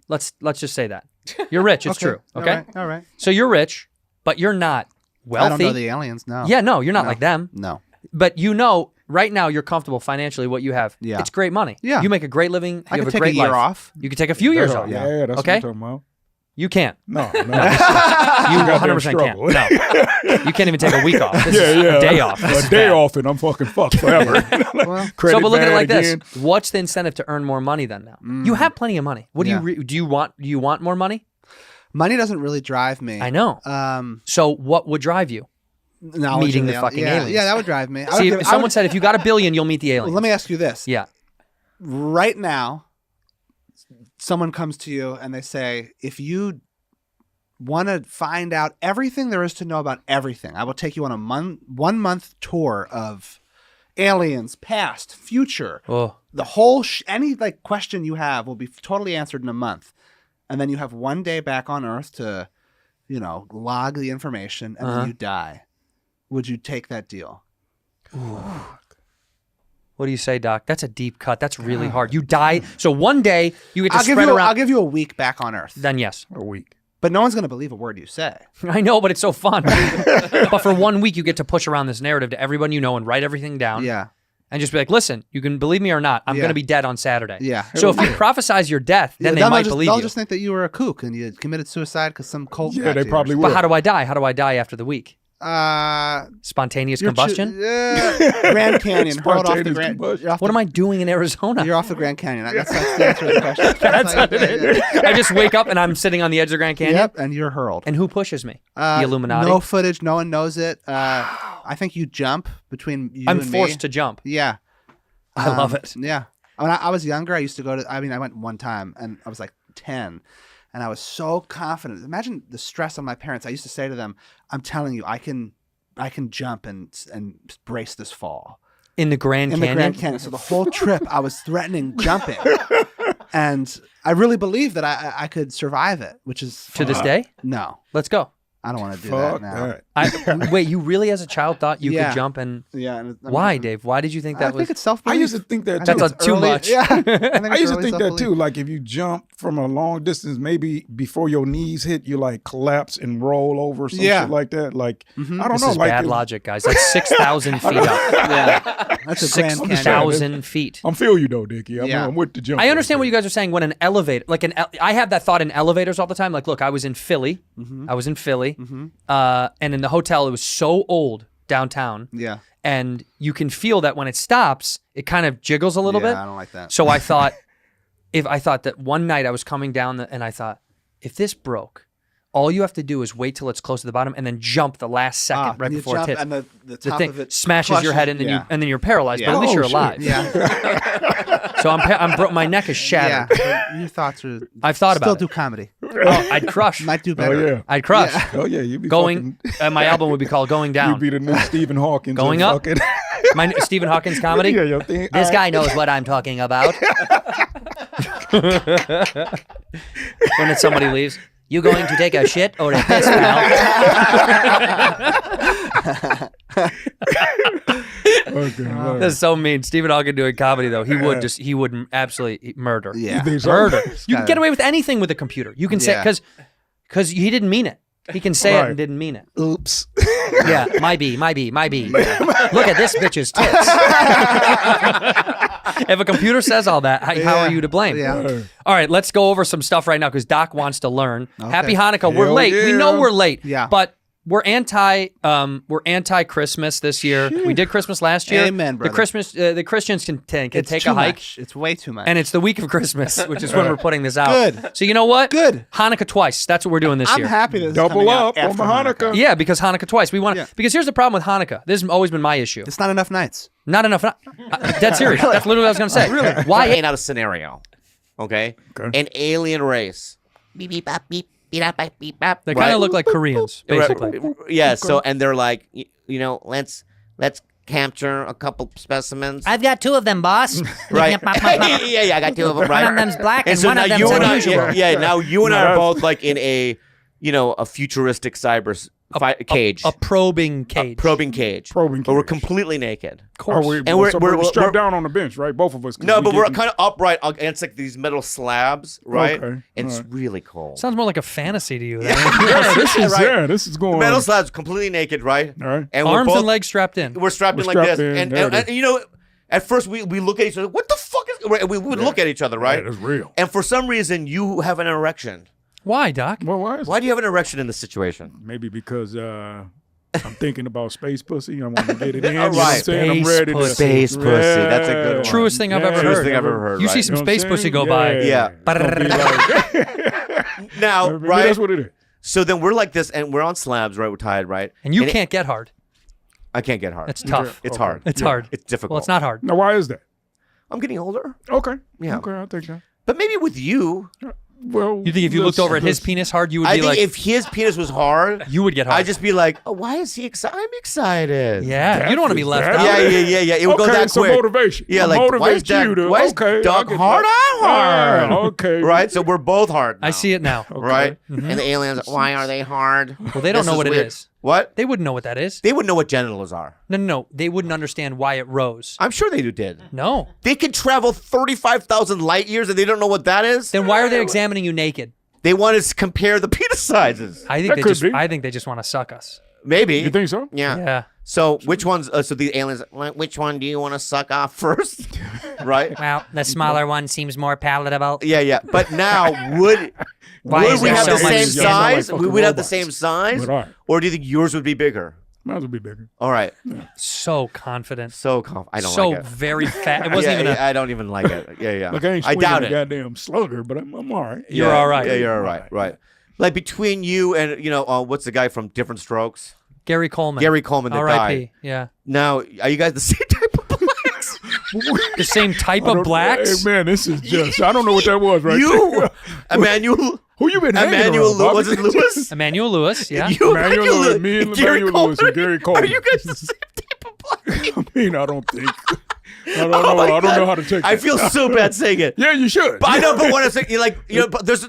Let's just say that. You're rich. It's true. Okay? All right. So you're rich, but you're not wealthy. I don't know the aliens. No. Yeah, no, you're not like them. No. But you know, right now you're comfortable financially. What you have, Yeah. it's great money. Yeah. You make a great living. I you could have take a great a year life. off. You could take a few years off. Yeah, that's Okay? what I'm talking about. You can't. No, You goddamn 100% can't. struggle. No, you can't even take a week off. This is yeah. a day off. This A is day bad. off and I'm fucking fucked forever. Well, Credit So, but look at it bad like again. this: what's the incentive to earn more money then? Now you have plenty of money. What do Yeah. do you want? Do you want more money? money doesn't really drive me. I know. So what would drive you? Knowledge Meeting of the fucking yeah, aliens. Yeah, that would drive me. See, if someone said if you got $1 billion, you'll meet the aliens. Let me ask you this. Yeah. Right now, someone comes to you and they say, if you want to find out everything there is to know about everything, I will take you on a 1 month tour of aliens, past, future. Oh. The whole any like question you have will be totally answered in a month, and then you have 1 day back on Earth to, log the information, and then you die. Would you take that deal? What do you say, Doc? That's a deep cut. That's really hard. You die. So 1 day you get to I'll spread around. I'll give you a week back on Earth. Then yes. A week. But no one's going to believe a word you say. I know, but it's so fun. But for 1 week, you get to push around this narrative to everyone you know and write everything down. Yeah. And just be like, listen, you can believe me or not. I'm Yeah. going to be dead on Saturday. Yeah. So if you prophesize your death, then they They'll might just, believe they'll you. just think that you were a kook and you committed suicide because some cult. Yeah, got they to you or probably something. would. But how do I die? How do I die after the week? Uh, Spontaneous you're combustion? Grand Canyon. Hurled off the Spontaneous Grand. combustion. You're off What the, am I doing in Arizona? You're off the Grand Canyon. That's the answer to the question. That's how what you it do it, is. I just wake up and I'm sitting on the edge of the Grand Canyon. Yep, and you're hurled. And who pushes me? The Illuminati? No footage. No one knows it. I think you jump between you I'm and forced me. to jump. Yeah. I love it. Yeah. When I was younger, I used to go to. I went one time, and I was like 10, and I was so confident. Imagine the stress on my parents. I used to say to them, "I'm telling you, I can jump and brace this fall." In the Grand Canyon? The Grand Canyon. So the whole trip, I was threatening jumping. And I really believed that I could survive it, which is... To this day? No. Let's go. I don't want to do that now. Wait, you really as a child thought you could jump and... Yeah. And why, Dave? Why did you think that I was... think it's self-belief. I used to think that That's too much. Yeah. I used to think that too. Like if you jump from a long distance, maybe before your knees hit, you like collapse and roll over, some shit like that. Like I don't This know. is Like bad logic, guys. That's 6,000 feet up. Yeah. That's a Grand Canyon. 6,000 feet. I'm feel you though, Dickie. I'm with the jump. I understand what you guys are saying when an elevator, like I have that thought in elevators all the time. Like, look, I was in Philly. I was in Philly. And in the hotel, it was so old downtown. Yeah. And you can feel that when it stops, it kind of jiggles a little bit. I don't like that. So I thought, that one night I was coming down and I thought, if this broke, all you have to do is wait till it's close to the bottom and then jump the last second right before it hits. And the The top thing of it smashes your head and then you're paralyzed, but at least you're alive. Yeah. So my neck is shattered. Yeah. Your thoughts are... I've thought about Still it. do comedy. Oh, I'd crush. Might do better. Oh yeah. I'd crush. Oh yeah. You'd be Going. My album would be called Going Down. You'd be the new Stephen Hawking. Going up. My Stephen Hawkins comedy. Yeah, your thing. This guy knows what I'm talking about. When somebody leaves, you going to take a shit or a piss, pal? That's so mean. Stephen Hawking doing comedy though, he would absolutely murder. Yeah. You think so? Murder. You can get away with anything with a computer. You can say because he didn't mean it. He can say it and didn't mean it. Oops. Yeah, might be. Look at this bitch's tits. If a computer says all that, how are you to blame? Yeah. All right, let's go over some stuff right now because Doc wants to learn. Okay. Happy Hanukkah. We're Hell late. We yeah. know we're late. Yeah. But we're anti-Christmas this year. We did Christmas last year. Amen, brother. The Christians can take too a hike. much. It's way too much. And it's the week of Christmas, which is when we're putting this out. Good. So you know what? Good. Hanukkah twice. That's what we're doing this I'm year. happy that it's Double coming out up on after the Hanukkah. Yeah, because Hanukkah twice. We want Yeah. because here's the problem with Hanukkah. This has always been my issue. It's not enough nights. Not enough. Dead serious. That's literally what I was gonna say. Really? Why? Paint out a scenario, okay? An alien race. Beep beep bop beep beep bop beep bop. They kind of look like Koreans, basically. Yeah. So and they're like, let's capture a couple specimens. I've got two of them, boss. Right. yeah. I got two of them. Right. One of them's black and so one now of them's you and I, unusual. now you and I are both like in a futuristic cage. A probing cage. Probing cage. Probing But we're cage. completely naked. Of course. And we're strapped down on the bench, right? Both of us. No, but we're kind of upright against like these metal slabs, right? Okay. And it's really cold. Sounds more like a fantasy to you. this is going Metal on. slabs, completely naked, right? All right. And Arms we're both, and legs strapped in. We're strapped in like strapped this, in, and there it is. at first we look at each other. What the fuck is? And we would look at each other, right? Yeah, that's real. And for some reason, you have an erection. Why, Doc? Well, why is Why do you have an erection in this situation? Maybe because I'm thinking about space pussy. I want to get it in. All You know what I'm right. saying? I'm Space ready to pussy. Space pussy. That's a good one. Truest thing I've ever Yeah. heard. Truest thing I've ever heard. You right? see some You know what I'm space pussy saying? go by. Yeah. Don't be like- Now, Maybe right? That's what it is. So then we're like this, and we're on slabs, right? We're tied, right? And you it- can't get hard. I can't get hard. It's tough. It's Okay. hard. It's hard. It's difficult. Well, it's not hard. Now, why is that? I'm getting older, Okay. Yeah. Okay, I'll take that. but maybe with you, Well, You think if you looked over at his penis hard, you would I be think like, if his penis was hard, you would get hard. I'd just be like, oh, why is he excited? I'm excited. yeah. You don't want to be left That- out. Yeah. It would go Okay, that so quick. motivation. Yeah, It like why is motivates Doug, you to- why is okay, Doug I get hard? that. I'm hard. Ah, okay. Right. So we're both hard. I now, see it now. Right. And the aliens, why are they hard? Well, they don't This know what it weird. is. What? They wouldn't know what that is. They would know what genitals are. No. They wouldn't understand why it rose. I'm sure they did. No. They could travel 35,000 light years and they don't know what that is. Then why are they examining you naked? They want to compare the penis sizes. I think That they could just. be. I think they just want to suck us. Maybe. You think so? Yeah. Yeah. So which ones? So the aliens. Which one do you want to suck off first? Right. Well, the smaller one seems more palatable. Yeah. But now would Why would is we there have so the much same skin? size? Like We fucking would have the robots. same size, But all right. or do you think yours would be bigger? Might as well be bigger. All right. So confident. So I don't So like it. very fat. It wasn't Yeah, even. I don't even like it. Yeah. Like I ain't I swinging doubt a it. goddamn slugger, but I'm all right. You're Yeah, all right. Yeah, you're all right. Right. Like between you and what's the guy from Different Strokes? Gary Coleman. Gary Coleman that R.I.P. died. Yeah. Now, are you guys the same type of blacks? The same type I of don't- blacks? Hey, man, this is just. I don't know what that was right You, there. Emmanuel. Who you been hanging Emmanuel around, Was it Bobby? Lewis? Emmanuel Lewis, yeah. You, Emmanuel Lewis, me and Emmanuel Lewis and Gary Coleman. Are you guys the same type of black? I mean, I don't think. I don't Oh know. my I don't God. know how to take. I that. feel so bad saying it. Yeah, you should. But I know, but what I'm saying, you're like, but there's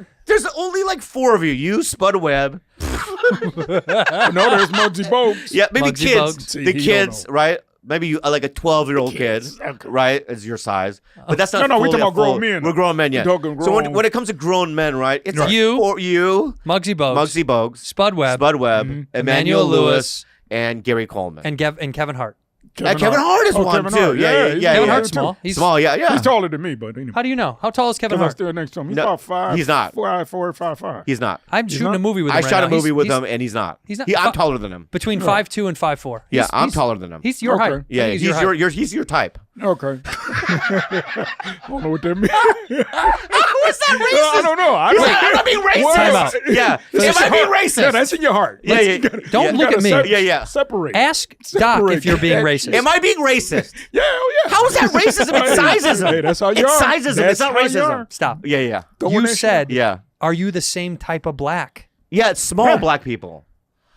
only like 4 of you. You, Spud Webb. No, there's Muggsy Bogues. Yeah, maybe Muggsy kids. Bogues. See, The he don't kids, know. right? Maybe you like a 12-year-old kid, right? Is your size, but that's not. No, we fully talking a about grown full- men. We're grown men, yeah. We're talking So when grown- it comes to grown men, right? It's like You. you, Muggsy Bogues. Muggsy Bogues, Spud Webb. Spud Webb, Mm-hmm. Emmanuel Lewis, and Gary Coleman. And Kevin Hart. Kevin Hart is Oh, one Kevin too. Hart. Yeah. he's Kevin one Hart's too. small. He's Small, yeah. He's taller than me, but anyway. How do you know? How tall is Kevin Kevin Hart's Hart? still next to him. He's No, about 5. he's not. 4, 5, 5. He's not. I'm shooting a movie with him I right shot now. a movie He's- with he's him, and he's not. he's not- I'm taller than him. between 5'2" and 5'4". Yeah, I'm he's- taller than him. He's your height. Okay. Yeah, I think he's your height. he's your type. Okay. I don't know what that means. How is that racist? I don't know. I'm not being racist. What? Time out. Yeah, That's am I being your heart. racist? Yeah, that's in your heart. Yeah, Let's- yeah. you gotta- Don't you look gotta at me. Yeah. Separate. Ask Doc Separate. if you're being racist. Am I being racist? Yeah, oh yeah. How is that racism? It's sizeism. Hey, that's how you It's are. sizeism. That's It's not how you racism. are. Stop. Yeah. Go in You there, said, Yeah. are you the same type of black? Yeah, it's small black people.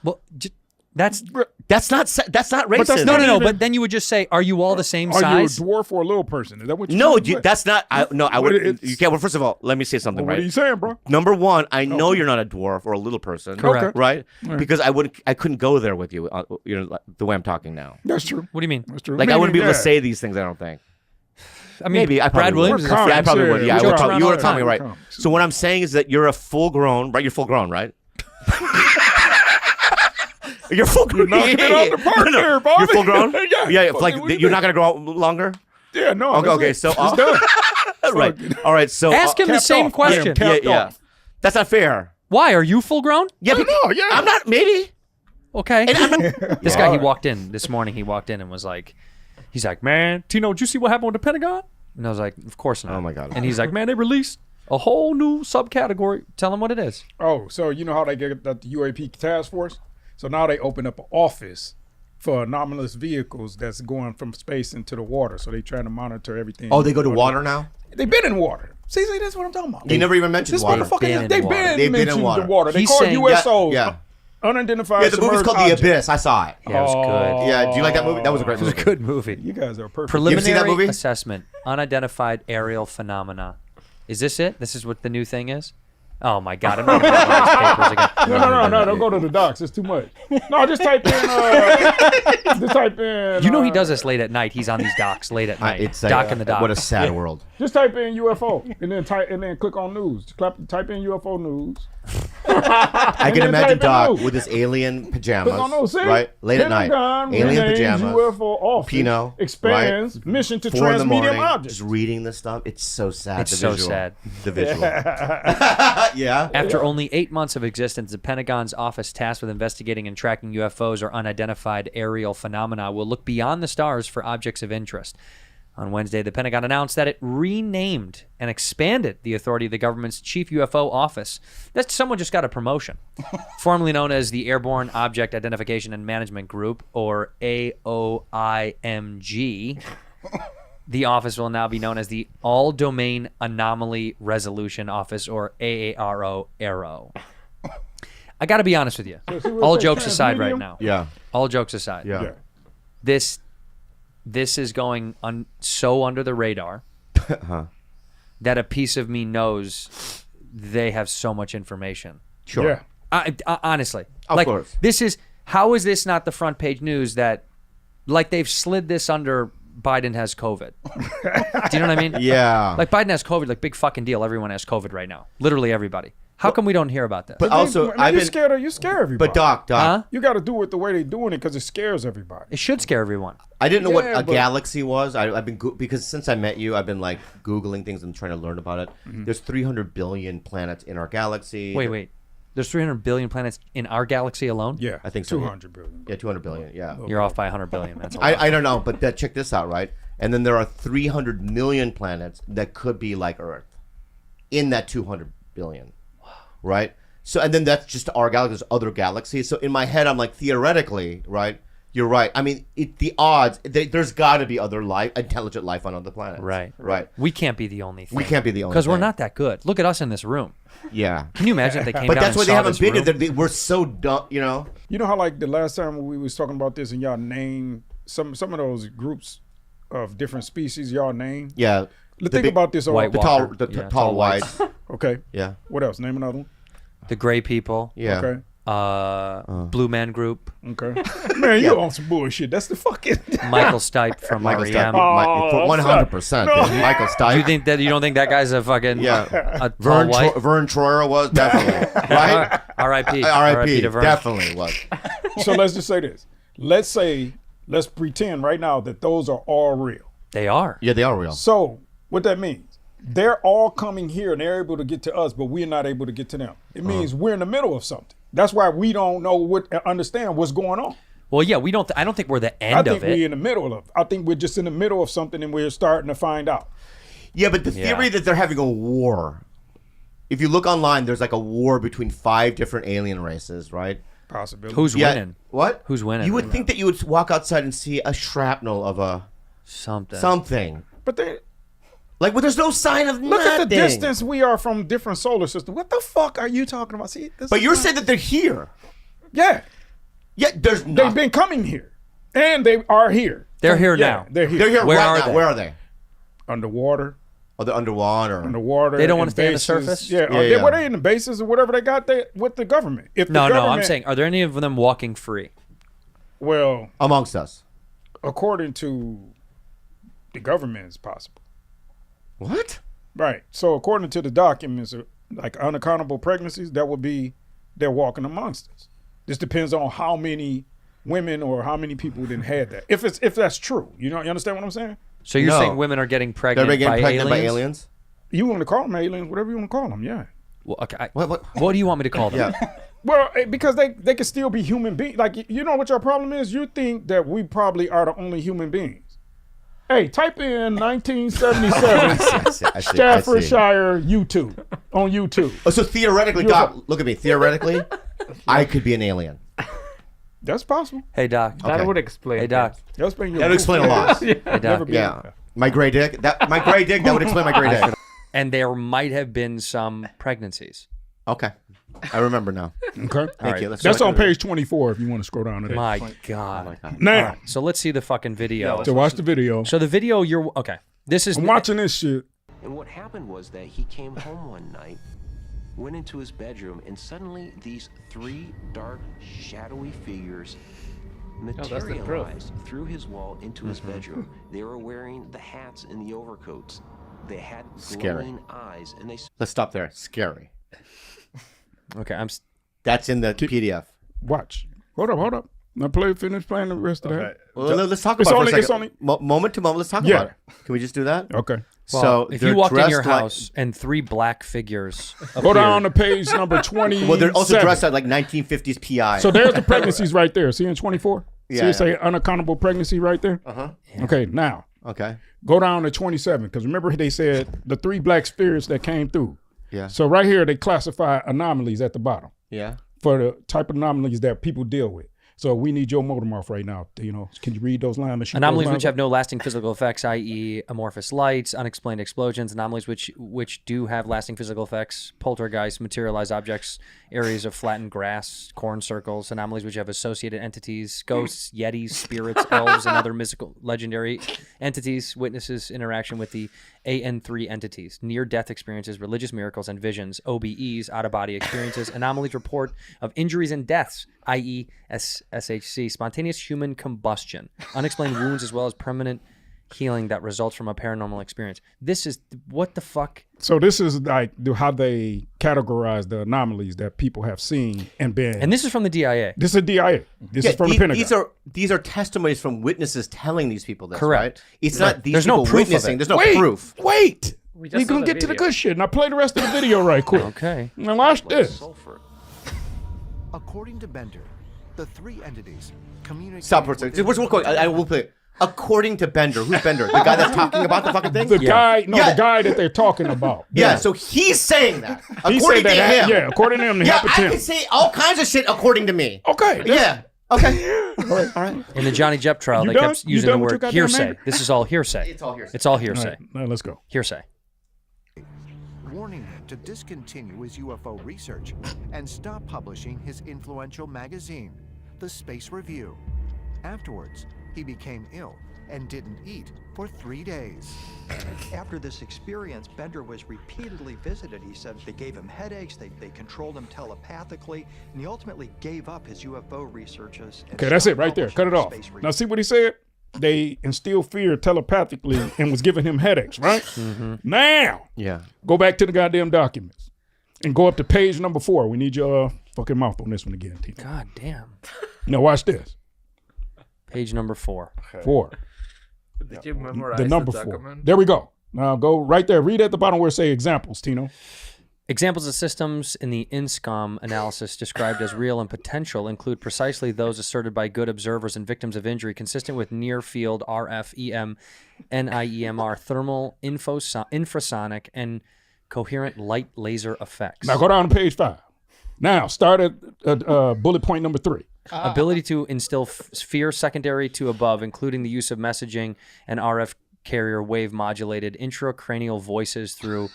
Well, that's That's not racist. that's no. even- But then you would just say, are you all the same Are size? you a dwarf or a little person? Is that what you No, saying? that's not. I What would. it's- You can't. Well, first of all, let me say something. What are you Right. saying, bro? Number one, I know you're not a dwarf or a little person. Correct. Okay. Right. Because I couldn't go there with you. Like, the way I'm talking now. That's true. What do you mean? That's true. Like I wouldn't be able to Yeah. say these things. I don't think. I mean, Maybe I probably Brad Williams would. is a We're Yeah, I probably comics, would. yeah. Yeah, We joke you around were all the telling me time. right. We're comics. So what I'm saying is that you're a full grown, right? You're full grown, right? You're full grown. knocking it out the park there, Bobby. You're full grown. Yeah. Like What do you you're mean? not gonna grow out longer. Yeah, no. Okay. that's So it. It's done. right. All right. So Ask him the capped same off. question. Yeah, capped off. That's not fair. Why are you full grown? Yeah. No, yeah. I'm not. Maybe. Okay. And I'm not, This guy, he walked in this morning. He walked in and was like, he's like, man, Tino, did you see what happened with the Pentagon? And I was like, of course not. Oh, my God. And he's like, man, they released a whole new subcategory. Tell him what it is. Oh, so you know how they get the UAP task force? So now they open up an office for anomalous vehicles that's going from space into the water. So they trying to monitor everything. oh, they go to water now. They've been in water. See, that's what I'm talking about. They never even mentioned This water. motherfucker, been in they've water. been They've been in mentioned water. the water. They He's call saying- USOs. Yeah. Unidentified. Yeah, the movie's submerged called objects. The Abyss. I saw it. Yeah, it was good. Yeah. Do you like that movie? That was a great movie. Good movie. You guys are perfect. You ever seen that Preliminary movie? assessment. Unidentified aerial phenomena. Is this it? This is what the new thing is? Oh my God! I'm not gonna read all these papers again. No, don't go to the docs. It's too much. No, just type in. Just type in. You know he does this late at night. He's on these docks late at night. It's Doc in the dock. What a sad world. Just type in UFO and then click on news. Type in UFO news. I can then imagine type in Doc news. with his alien pajamas, Click on those. See? right? Late at night, Pentagon alien renames pajamas, UFO office Pinot, expands right? mission to 4 in the transmedium morning, objects. just reading this stuff. It's so sad. It's the so visual. sad. The visual. Yeah. After only 8 months of existence, the Pentagon's office tasked with investigating and tracking UFOs or unidentified aerial phenomena will look beyond the stars for objects of interest. On Wednesday, the Pentagon announced that it renamed and expanded the authority of the government's chief UFO office. That's someone just got a promotion. Formerly known as the Airborne Object Identification and Management Group, or AOIMG. The office will now be known as the All Domain Anomaly Resolution Office, or AARO. I got to be honest with you. see what All it says, jokes aside right transmedium? now. Yeah. All jokes aside. Yeah. Yeah. This is going so under the radar that a piece of me knows they have so much information. Sure. Yeah. Honestly. Of course. How is this not the front page news that, like, they've slid this under Biden has COVID? Do you know what I mean? Yeah. Like, Biden has COVID, like, big fucking deal. Everyone has COVID right now. Literally everybody. How come we don't hear about this? But also, Man, I've you been. scared. You scare everybody. But Doc, Huh? you got to do it the way they're doing it because it scares everybody. It should scare everyone. I didn't know what Yeah, a but- galaxy was. I've been because since I met you, I've been like Googling things and trying to learn about it. There's 300 billion planets in our galaxy. Wait. There's 300 billion planets in our galaxy alone? Yeah, I think so, yeah. 200 billion. Yeah, 200 billion. Yeah. You're off by 100 billion. That's a lot. I don't know, but check this out, right? And then there are 300 million planets that could be like Earth in that 200 billion, right? So, and then that's just our galaxy. There's other galaxies. So in my head, I'm like, theoretically, right? You're right. I mean, the odds. There's got to be other intelligent life on other planets. Right. We can't be the only thing. We can't be the only because we're thing. not that good. Look at us in this room. Yeah. Can you imagine if they came But down that's and why they saw haven't this been room? here. We're so dumb. You know. You know how like the last time we was talking about this and y'all named some of those groups of different species y'all named. Yeah. Think about this. White The Walker. tall, Yeah, tall, wide. Okay. Yeah. What else? Name another one. The Gray People. Yeah. Okay. Blue Man Group. Okay. Man, you on some bullshit. That's the fucking Michael Stipe from Michael REM. Stipe. 100%. No. Michael Stipe. You don't think that guy's a fucking a tall white? Vern Troyer was definitely right. R.I.P. R.I.P. to Vern. Definitely was. So let's just say this. Let's pretend right now that those are all real. They are. Yeah, they are real. So what that means, they're all coming here and they're able to get to us, but we're not able to get to them. It means we're in the middle of something. That's why we don't know understand what's going on. Well, yeah, we don't. I don't think we're the end of I think we're it. in the middle of. I think we're just in the middle of something and we're starting to find out. Yeah, but the theory that they're having a war. If you look online, there's like a war between 5 different alien races, right? Possibility. Who's winning? What? Who's winning? You would think that you would walk outside and see a shrapnel of a something. But they Like, well, there's no sign of look at the nothing. distance we are from different solar systems. What the fuck are you talking about? See, But you're saying that they're here. yeah, Yeah, there's they've not. been coming here, and they are here. They're here Yeah, now. They're here. They're here Where right are now. they? Where are they? Underwater. Oh, they're underwater. They don't want to in stay on the bases. surface? Yeah, Yeah. were they in the bases or whatever they got there with the government? If the No. I'm government- saying, are there any of them walking free? Well, Amongst us. according to the government, it's possible. What? Right. So according to the documents, like unaccountable pregnancies, that would be they're walking amongst us. This depends on how many women or how many people didn't had that. If that's true, you understand what I'm saying? So you're No. saying women are getting pregnant, They're getting pregnant by aliens? aliens? You want to call them aliens, whatever you want to call them, yeah. Well, okay. What? Do you want me to call them? Yeah. Well, because they could still be human beings. Like, you know what your problem is? You think that we probably are the only human beings. Hey, type in 1977 I see. Staffordshire YouTube on YouTube. Oh, so theoretically, Doc, look at me. Theoretically, I could be an alien. That's possible. Hey, Doc. Okay. That would explain. Hey, Doc. That's been your That would explain a lot. Hey, Doc. Never been. Yeah. My gray dick. That would explain my gray dick. And there might have been some pregnancies. Okay. I remember now. Okay. Thank you. Let's That's go. on page 24 if you want to scroll down to that. My God. Now, So let's see the fucking video. to watch the video. So the video okay. This is I'm watching this shit. And what happened was that he came home one night, went into his bedroom, and suddenly these 3 dark, shadowy figures materialized through his wall into his bedroom. They were wearing the hats and the overcoats. They had glowing eyes, and they. Let's stop there. Scary. Okay, That's in the PDF. Watch. Hold up. Now finish playing the rest of that. Well, let's talk It's about only- it for a it's second. Moment to moment. Let's talk Yeah. about it. Can we just do that? Okay. Well, So if they're you walked in your dressed like- house and 3 black figures Go down to appeared, page number 20. Well, they're also dressed like 1950s PI. So there's the pregnancies right there. See in 24? See Yeah, it say unaccountable pregnancy right there? Uh-huh. Okay, now Okay. go down to 27 because remember they said the 3 black spirits that came through. Yeah. So right here they classify anomalies at the bottom Yeah. for the type of anomalies that people deal with. So we need your motormorph right now. Can you read those lines? anomalies which have no lasting physical effects, i.e., amorphous lights, unexplained explosions, anomalies which do have lasting physical effects, poltergeists, materialized objects, areas of flattened grass, corn circles, anomalies which have associated entities, ghosts, yetis, spirits, elves, and other mystical legendary entities, witnesses interaction with the AN3 entities, near-death experiences, religious miracles and visions, OBEs, out-of-body experiences, anomalies report of injuries and deaths, i.e. SHC, spontaneous human combustion, unexplained wounds, as well as permanent healing that results from a paranormal experience. This is, what the fuck? So this is like how they categorize the anomalies that people have seen and been. And this is from the DIA. This is DIA. This is from the Pentagon. These are testimonies from witnesses telling these people this. Correct. Right? It's not these There's people no proof of witnessing. it. There's no Wait, proof. Wait. We We're just going saw to the get to the video. good shit. Now play the rest of the video right quick. Okay. Now watch this. Sulfur. According to Bender, the 3 entities communicate. Stop for a second. We're going. I will play. According to Bender, who's Bender? The guy that's talking about the fucking thing. The guy, Yeah. the guy that they're talking about. Yeah. So he's saying that. He According said to that. him. Yeah, according to him, it Yeah, happened I to can him. say all kinds of shit according to me. Okay. Yeah. Okay. All right. In the Johnny Depp trial, You they done? kept You using the done with your word goddamn hearsay. anger? This is all hearsay. It's all hearsay. It's all All hearsay. right, now let's go. Hearsay. warning him to discontinue his UFO research and stop publishing his influential magazine, The Space Review. Afterwards, he became ill and didn't eat for 3 days. After this experience, Bender was repeatedly visited. He said they gave him headaches, they controlled him telepathically, and he ultimately gave up his UFO researches. Okay, that's it right there. Cut it off. Now see what he said? They instilled fear telepathically and was giving him headaches, right? Now, go back to the goddamn documents and go up to page number 4. We need your fucking mouth on this one again, Tito. God damn. Now watch this. Page number 4. 4. Did you memorize The number the 4. document? There we go. Now go right there. Read at the bottom where it say examples, Tino. Examples of systems in the INSCOM analysis described as real and potential include precisely those asserted by good observers and victims of injury, consistent with near-field RF, EM, NIEMR, thermal, infrasonic, and coherent light laser effects. Now go down to page 5. Now start at bullet point number 3. Ability to instill fear secondary to above, including the use of messaging and RF carrier wave modulated intracranial voices through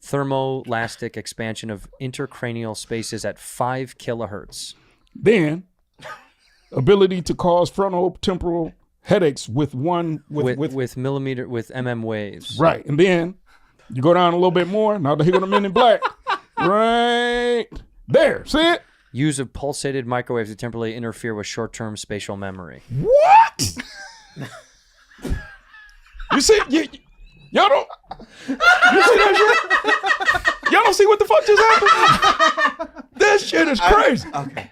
thermoelastic expansion of intercranial spaces at 5 kilohertz. Then, ability to cause frontal temporal headaches with MM waves. Right, and then you go down a little bit more. Now here go the Men in Black. Right there, see it? Use of pulsated microwaves to temporarily interfere with short-term spatial memory. What? You see, y'all don't. You see that shit? Y'all don't see what the fuck just happened? That shit is crazy. Okay.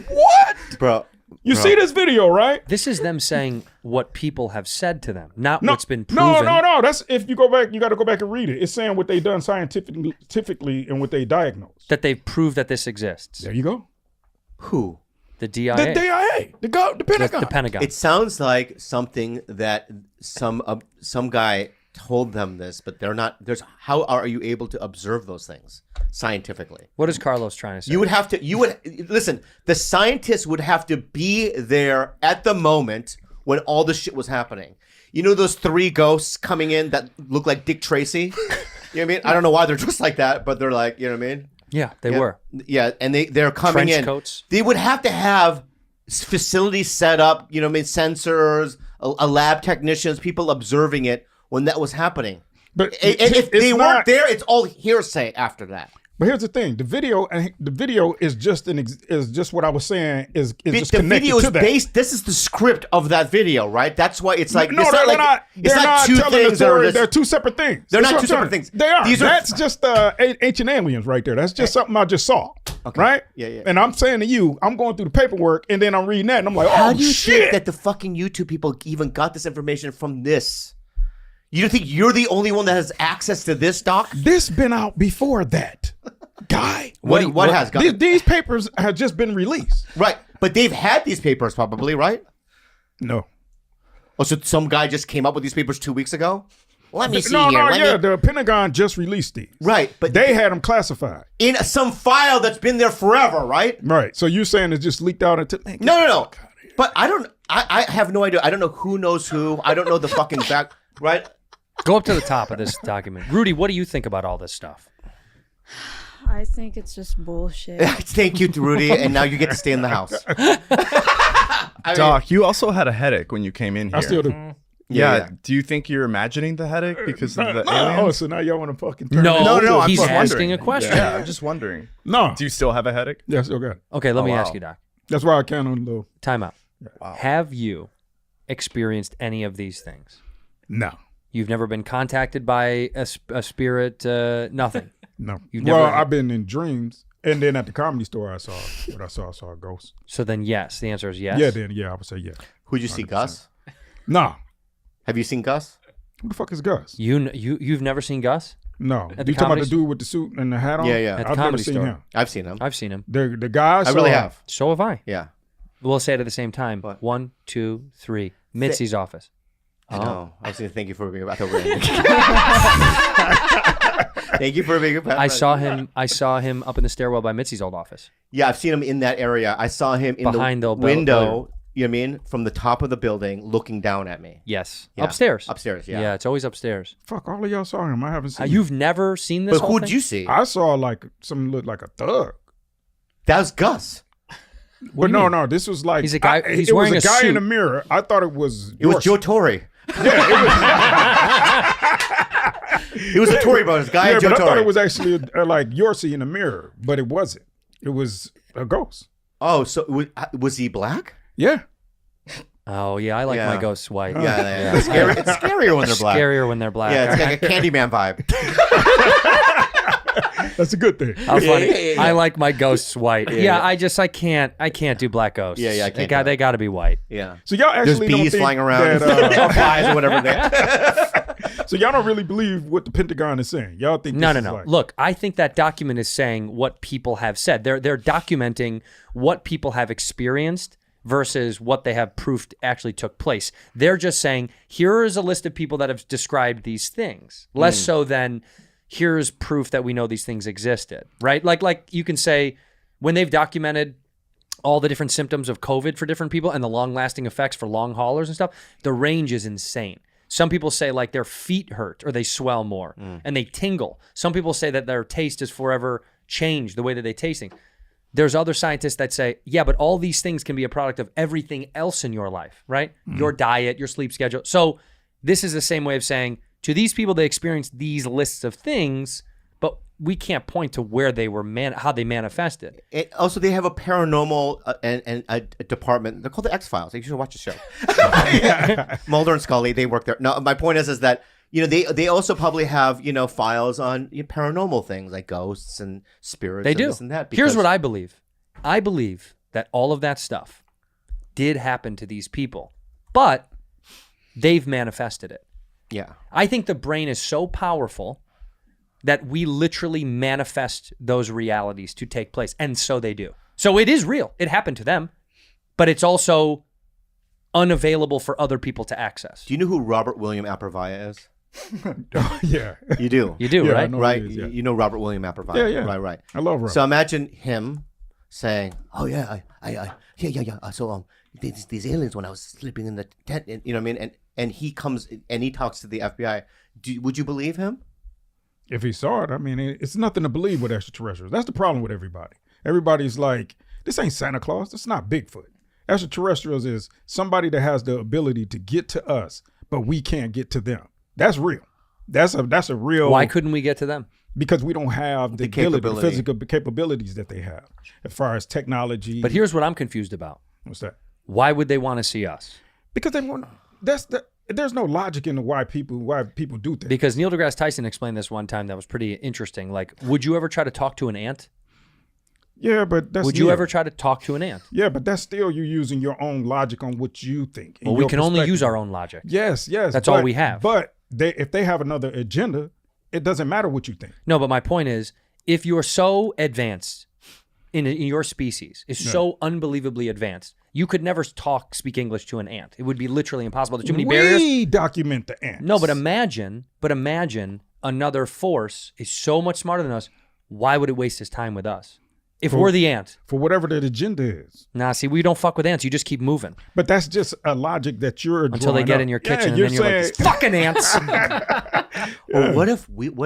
What? Bro. You see this video, right? This is them saying what people have said to them, not what's been proven. No. That's if you go back, you got to go back and read it. It's saying what they done scientifically and what they diagnosed. That they've proved that this exists. There you go. Who? The DIA. The DIA. The Pentagon. The Pentagon. It sounds like something that some guy told them this, but they're not. How are you able to observe those things scientifically? What is Carlos trying to say? You would listen. The scientists would have to be there at the moment when all this shit was happening. You know those 3 ghosts coming in that look like Dick Tracy? You know what I mean? I don't know why they're dressed like that, but they're like, you know what I mean? Yeah, they were. Yeah, and they're coming Trench in. coats. They would have to have facilities set up, you know what I mean, sensors, a lab technicians, people observing it when that was happening. But if they weren't there, it's all hearsay after that. But here's the thing: the video is just what I was saying is just the connected video is to that. based. This is the script of that video, right? That's why it's like No, it's they're not not. like They're not two telling the things that are story. just- They're 2 separate things. They're That's not what 2 I'm separate saying. things. They are. These are- That's just ancient aliens right there. That's just something I just saw. Okay. Right? Yeah. And I'm saying to you, I'm going through the paperwork, and then I'm reading that, and I'm like, How oh do you shit! think that the fucking YouTube people even got this information from this? You don't think you're the only one that has access to this, Doc? This been out before that, guy. What has got These papers have just been released. Right, but they've had these papers probably, right? No. Oh, so some guy just came up with these papers 2 weeks ago? Let me see No, here. the Pentagon just released these. Right, but They had them classified. in some file that's been there forever, right? Right. So you saying it's just leaked out into No. But I have no idea. I don't know who knows who. I don't know the fucking back, right? Go up to the top of this document. Rudy, what do you think about all this stuff? I think it's just bullshit. Thank you, Rudy, and now you get to stay in the house. Doc, you also had a headache when you came in here. I still do. Yeah. Do you think you're imagining the headache because of the Oh, aliens? so now y'all want to fucking turn No, it into- I'm he's just asking wondering. a question. Yeah, I'm just wondering. No. Do you still have a headache? Yeah, still got it. Okay, let me wow. ask you, Doc. That's why I count on low. Time out. Wow. Have you experienced any of these things? No. You've never been contacted by a spirit, nothing? No. You've Well, never- I've been in dreams. And then at the comedy store, I saw a ghost. So then yes. The answer is yes? Yeah, I would say yeah. Who'd you see, 100%. Gus? No. Have you seen Gus? Who the fuck is Gus? You've never seen Gus? No. At the You talking about comedy the dude with the suit and the hat on? Yeah, yeah. At the I've never comedy seen store. him. I've seen him. I've seen him. The guy I really have. So have I. Yeah. We'll say it at the same time. What? 1, 2, 3. Mitzi's office. I know. I was going to thank you for being. I thought we were ending. Thank you for being a I saw him up in the stairwell by Mitzi's old office. Yeah, I've seen him in that area. I saw him in Behind the the window You know what I mean? From the top of the building, looking down at me. Yes. Yeah. Upstairs. Upstairs, yeah. Yeah, it's always upstairs. Fuck, all of y'all saw him. I haven't seen him. You've never seen this But whole who'd thing? you see? I saw like something looked like a thug. That was Gus. But no, this was like He's a guy. He's it wearing was a a guy suit. in the mirror. I thought it was. It was Joe Torre. It was a Tory brothers guy. Yeah, Joe but I Torre. thought it was actually like Yorcy in the mirror, but it wasn't. It was a ghost. Oh, so was he black? Yeah. Oh yeah, I like Yeah. my ghosts white. Yeah. It's scarier when they're black. Scarier when they're black. Yeah, it's like a Candyman vibe. That's a good thing. How funny. Yeah. I like my ghosts white. Yeah. I can't do black ghosts. Yeah, I can't. They got to be white. Yeah. So y'all There's actually don't bees think flying around, that, or flies or whatever. So y'all don't really believe what the Pentagon is saying. Y'all think No. this is like, Look, I think that document is saying what people have said. They're documenting what people have experienced versus what they have proof actually took place. They're just saying, here is a list of people that have described these things. Less so than here's proof that we know these things existed, right? Like you can say when they've documented all the different symptoms of COVID for different people and the long-lasting effects for long haulers and stuff, the range is insane. Some people say like their feet hurt or they swell more and they tingle. Some people say that their taste is forever changed, the way that they tasting. There's other scientists that say, yeah, but all these things can be a product of everything else in your life, right? Your diet, your sleep schedule. So this is the same way of saying, to these people, they experienced these lists of things, but we can't point to where they were, how they manifested. Also, they have a paranormal and a department. They're called the X-Files. You should watch the show. Mulder and Scully, they work there. No, my point is that they also probably have files on paranormal things like ghosts and spirits. They and do. This and that. Here's what I believe. I believe that all of that stuff did happen to these people, but they've manifested it. Yeah. I think the brain is so powerful that we literally manifest those realities to take place. And so they do. So it is real. It happened to them, but it's also unavailable for other people to access. Do you know who Robert William Aprovia is? Yeah. You do. You do, Yeah, I right? know who Right. he is, yeah. You know Robert William Aprovia. Yeah. Right. I love Robert. So imagine him saying, "Oh yeah, yeah. So these aliens when I was sleeping in the tent, and, you know what I mean?" And he comes and he talks to the FBI. Would you believe him? If he saw it, I mean, it's nothing to believe with extraterrestrials. That's the problem with everybody. Everybody's like, this ain't Santa Claus. This not Bigfoot. Extraterrestrials is somebody that has the ability to get to us, but we can't get to them. That's real. That's a real. Why couldn't we get to them? Because we don't have the ability, the capability. physical capabilities that they have as far as technology. But here's what I'm confused about. What's that? Why would they want to see us? Because they want. There's no logic in why people do things. Because Neil deGrasse Tyson explained this one time that was pretty interesting. Like, would you ever try to talk to an ant? Yeah, but that's. Would you ever try to talk to an ant? Yeah, but that's still you using your own logic on what you think. Well, we can only use our own logic. Yes. That's all we have. But if they have another agenda, it doesn't matter what you think. No, but my point is, if you're so advanced in your species, is so unbelievably advanced, you could never speak English to an ant. It would be literally impossible. There's too many barriers. We document the ants. No, but imagine another force is so much smarter than us. Why would it waste his time with us? If we're the ant. For whatever that agenda is. Nah, see, we don't fuck with ants. You just keep moving. But that's just a logic that you're until they get in your kitchen, yeah, and then you're like, these fucking ants. Or what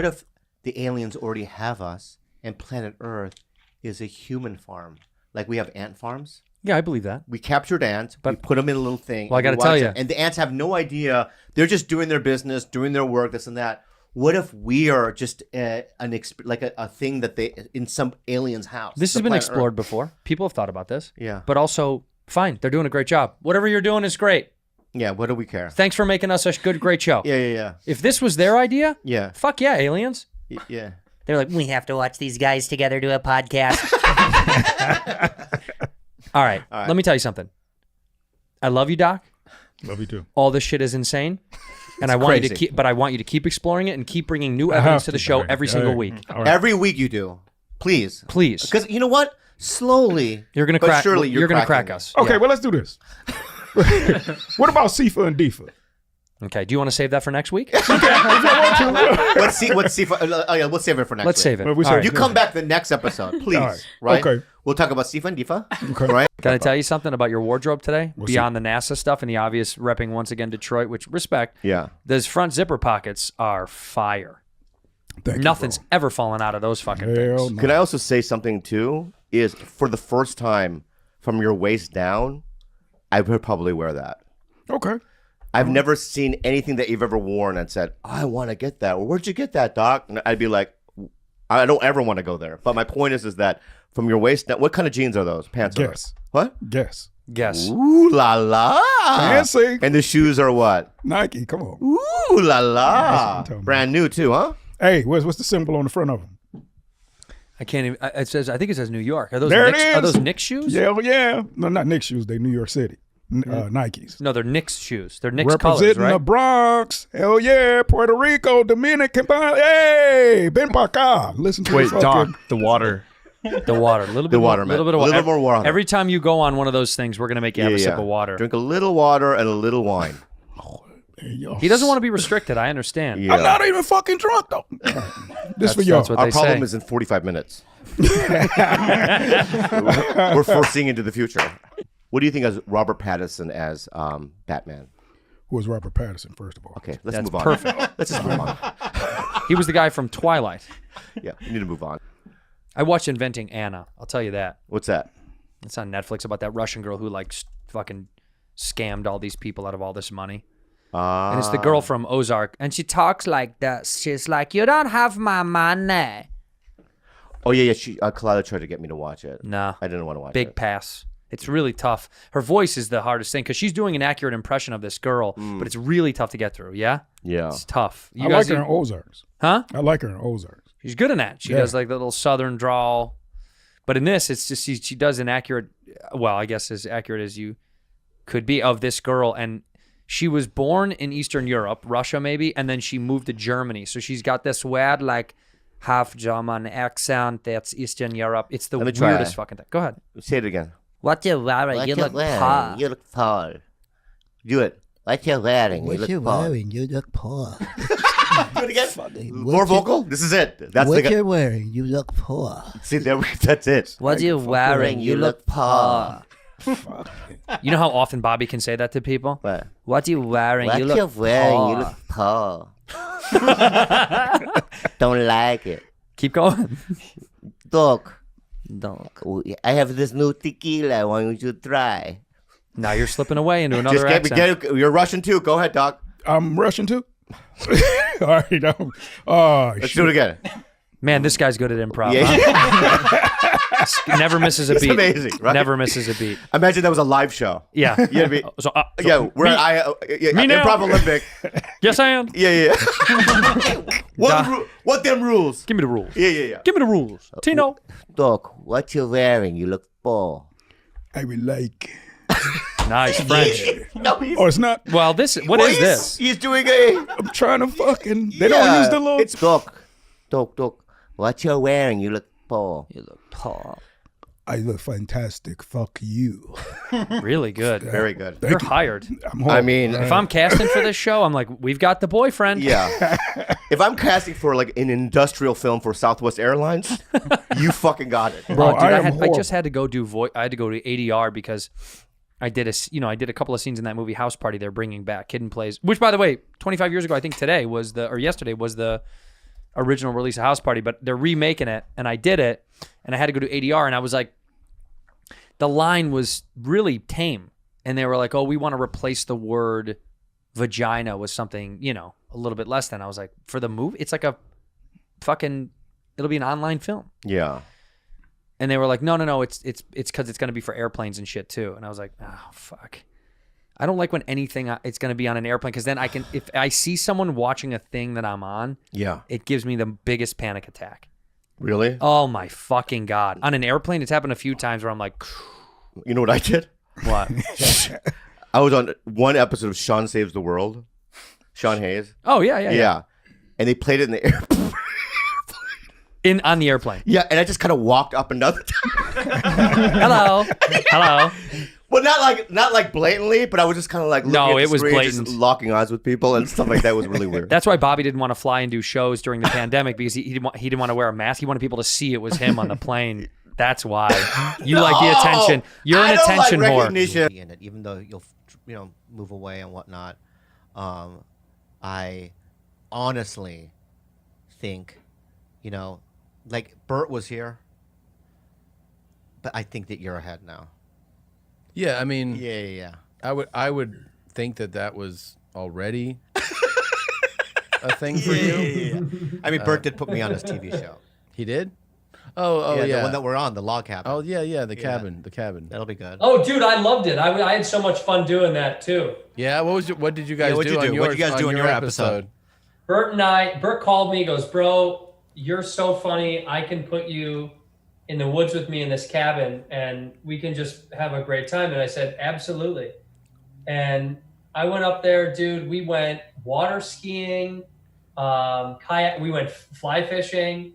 if the aliens already have us and planet Earth is a human farm? Like we have ant farms? Yeah, I believe that. We captured ants, we put them in a little thing. Well, I got to tell you. And the ants have no idea. They're just doing their business, doing their work, this and that. What if we are just a thing that they in some alien's house? This has been explored before. People have thought about this. Yeah. But also, fine, they're doing a great job. Whatever you're doing is great. Yeah, what do we care? Thanks for making us a great show. Yeah. If this was their idea, yeah, fuck yeah, aliens. Yeah. They're like, we have to watch these guys together do a podcast. All right, let me tell you something. I love you, Doc. Love you too. All this shit is insane. And I want you to keep, but I want you to keep exploring it and keep bringing new evidence to the show every single week. Right. Every week you do, please. Because you know what? Slowly, you're gonna but crack. surely You're gonna cracking crack us. Okay, well let's do this. What about Sifa and Difa? Okay, do you want to save that for next week? Let's see. We'll save it for next week. Let's save it. You come back the next episode, please. Right? Okay. We'll talk about Sifa and Difa. Okay. Right? Can I tell you something about your wardrobe today? What's Beyond the NASA stuff and the obvious repping once again Detroit, which respect. Yeah. Those front zipper pockets are fire. Nothing's ever fallen out of those fucking things. Can I also say something too? Is for the first time from your waist down, I would probably wear that. Okay. I've never seen anything that you've ever worn and said, I want to get that. Well, where'd you get that, Doc? And I'd be like, I don't ever want to go there. But my point is that from your waist down, what kind of jeans are those? Pants? Guess. What? Guess. Ooh la la. Fancy. And the shoes are what? Nike. Come on. Ooh la la. Brand new too, huh? Hey, what's the symbol on the front of them? I can't even. It says. I think it says New York. Are those There Knicks, it is. Are those Knicks shoes? Yeah, yeah. No, not Knicks shoes. They New York City. Nikes. No, they're Knicks shoes. They're Knicks Representing colors, right? the Bronx. Hell yeah. Puerto Rico, Dominican. Hey, ven pa acá. Listen to Wait, the fucking... Doc, the water. The water, a little bit, water, little man. bit of A little more water. Every time you go on one of those things, we're gonna make you have a sip of water. Drink a little water and a little wine. He doesn't want to be restricted. I understand. Yeah. I'm not even fucking drunk though. This for y'all. That's what Our they problem say. is in 45 minutes. We're foreseeing into the future. What do you think as Robert Pattinson as Batman? Who was Robert Pattinson, first of all? Okay, let's That's move on. perfect. Let's just move on. He was the guy from Twilight. Yeah, we need to move on. I watched Inventing Anna. I'll tell you that. What's that? It's on Netflix about that Russian girl who like fucking scammed all these people out of all this money. And it's the girl from Ozark, and she talks like this. She's like, "You don't have my money." Oh yeah, yeah. She Kalila tried to get me to watch it. No, I didn't want to watch it. Big pass. It's really tough. Her voice is the hardest thing because she's doing an accurate impression of this girl, but it's really tough to get through. Yeah, Yeah. it's tough. I like her in Ozarks. Huh? I like her in Ozarks. She's good in that. She does like the little southern drawl, but in this, it's just she does an accurate. Well, I guess as accurate as you could be of this girl, and she was born in Eastern Europe, Russia maybe, and then she moved to Germany. So she's got this weird like half German accent that's Eastern Europe. It's the weirdest fucking thing. Go ahead. Say it again. What you wearing? You look poor. You look poor. Do it. What you wearing? What you wearing? You look poor. Do it again. More vocal. This is it. That's what the you're wearing? You look poor. See, that's it. What you wearing? You look poor. You know how often Bobby can say that to people? What you wearing? What You look you wearing? poor. You look poor. Don't like it. Keep going. Doc. Doc. I have this new tequila. I want you to try. Now you're slipping away into another accent. You're Russian too. Go ahead, Doc. I'm Russian too. All right. Let's do it again. Man, this guy's good at improv. Yeah. Huh? Never misses a beat. It's amazing, right? Never misses a beat. Imagine that was a live show. Yeah. Yeah, So we're at me now. Improv Olympic. Yes, I am. Yeah. What them rules? Give me the rules. Yeah. Give me the rules. Tino. Doc, what you wearing? You look poor. I would like. Nice French. No, Oh, it's not. Well, what is this? He's doing a. I'm trying to fucking. They don't use the little. It's Doc. What you wearing? You look poor. You look poor. I look fantastic. Fuck you. Really good. Very good. You're hired. I mean, If I'm casting for this show, I'm like, we've got the boyfriend. Yeah. If I'm casting for like an industrial film for Southwest Airlines, you fucking got it. Bro, dude, I am I horrible. just had to go do I had to go to ADR because I did a couple of scenes in that movie House Party they're bringing back, Hidden Plays, which by the way, 25 years ago, I think yesterday was the original release of House Party, but they're remaking it, and I did it, and I had to go to ADR, and I was like, the line was really tame, and they were like, oh, we want to replace the word vagina with something, a little bit less than. I was like, for the movie, it's like a fucking, it'll be an online film. Yeah. And they were like, no, it's because it's going to be for airplanes and shit too. And I was like, oh, fuck. I don't like when anything it's going to be on an airplane because then if I see someone watching a thing that I'm on, it gives me the biggest panic attack. Really? Oh my fucking God. On an airplane, it's happened a few times where I'm like, you know what I did? What? I was on one episode of Sean Saves the World. Sean Hayes. Oh, yeah. And they played it in the airport. On the airplane. Yeah, and I just kind of walked up and down the Hello. Well, not like blatantly, but I was just kind of like looking at the it was screen, blatant. just locking eyes with people and stuff like that. Was really weird. That's why Bobby didn't want to fly and do shows during the pandemic because he didn't want to wear a mask. He wanted people to see it was him on the plane. That's why you like the attention. You're an attention like whore. recognition. In it, even though you'll move away and whatnot. I honestly think, like Bert was here, but I think that you're ahead now. Yeah, I mean, yeah. I would think that was already a thing for you. Yeah. I mean, Bert did put me on his TV show. He did? Oh, yeah. The one that we're on, the log cabin. Oh, yeah, the cabin. That'll be good. Oh, dude, I loved it. I had so much fun doing that too. Yeah, what did you guys do? What'd you guys do on your episode? Bert called me, goes, bro, you're so funny. I can put you in the woods with me in this cabin and we can just have a great time. And I said, absolutely. And I went up there, dude. We went water skiing, kayak. We went fly fishing.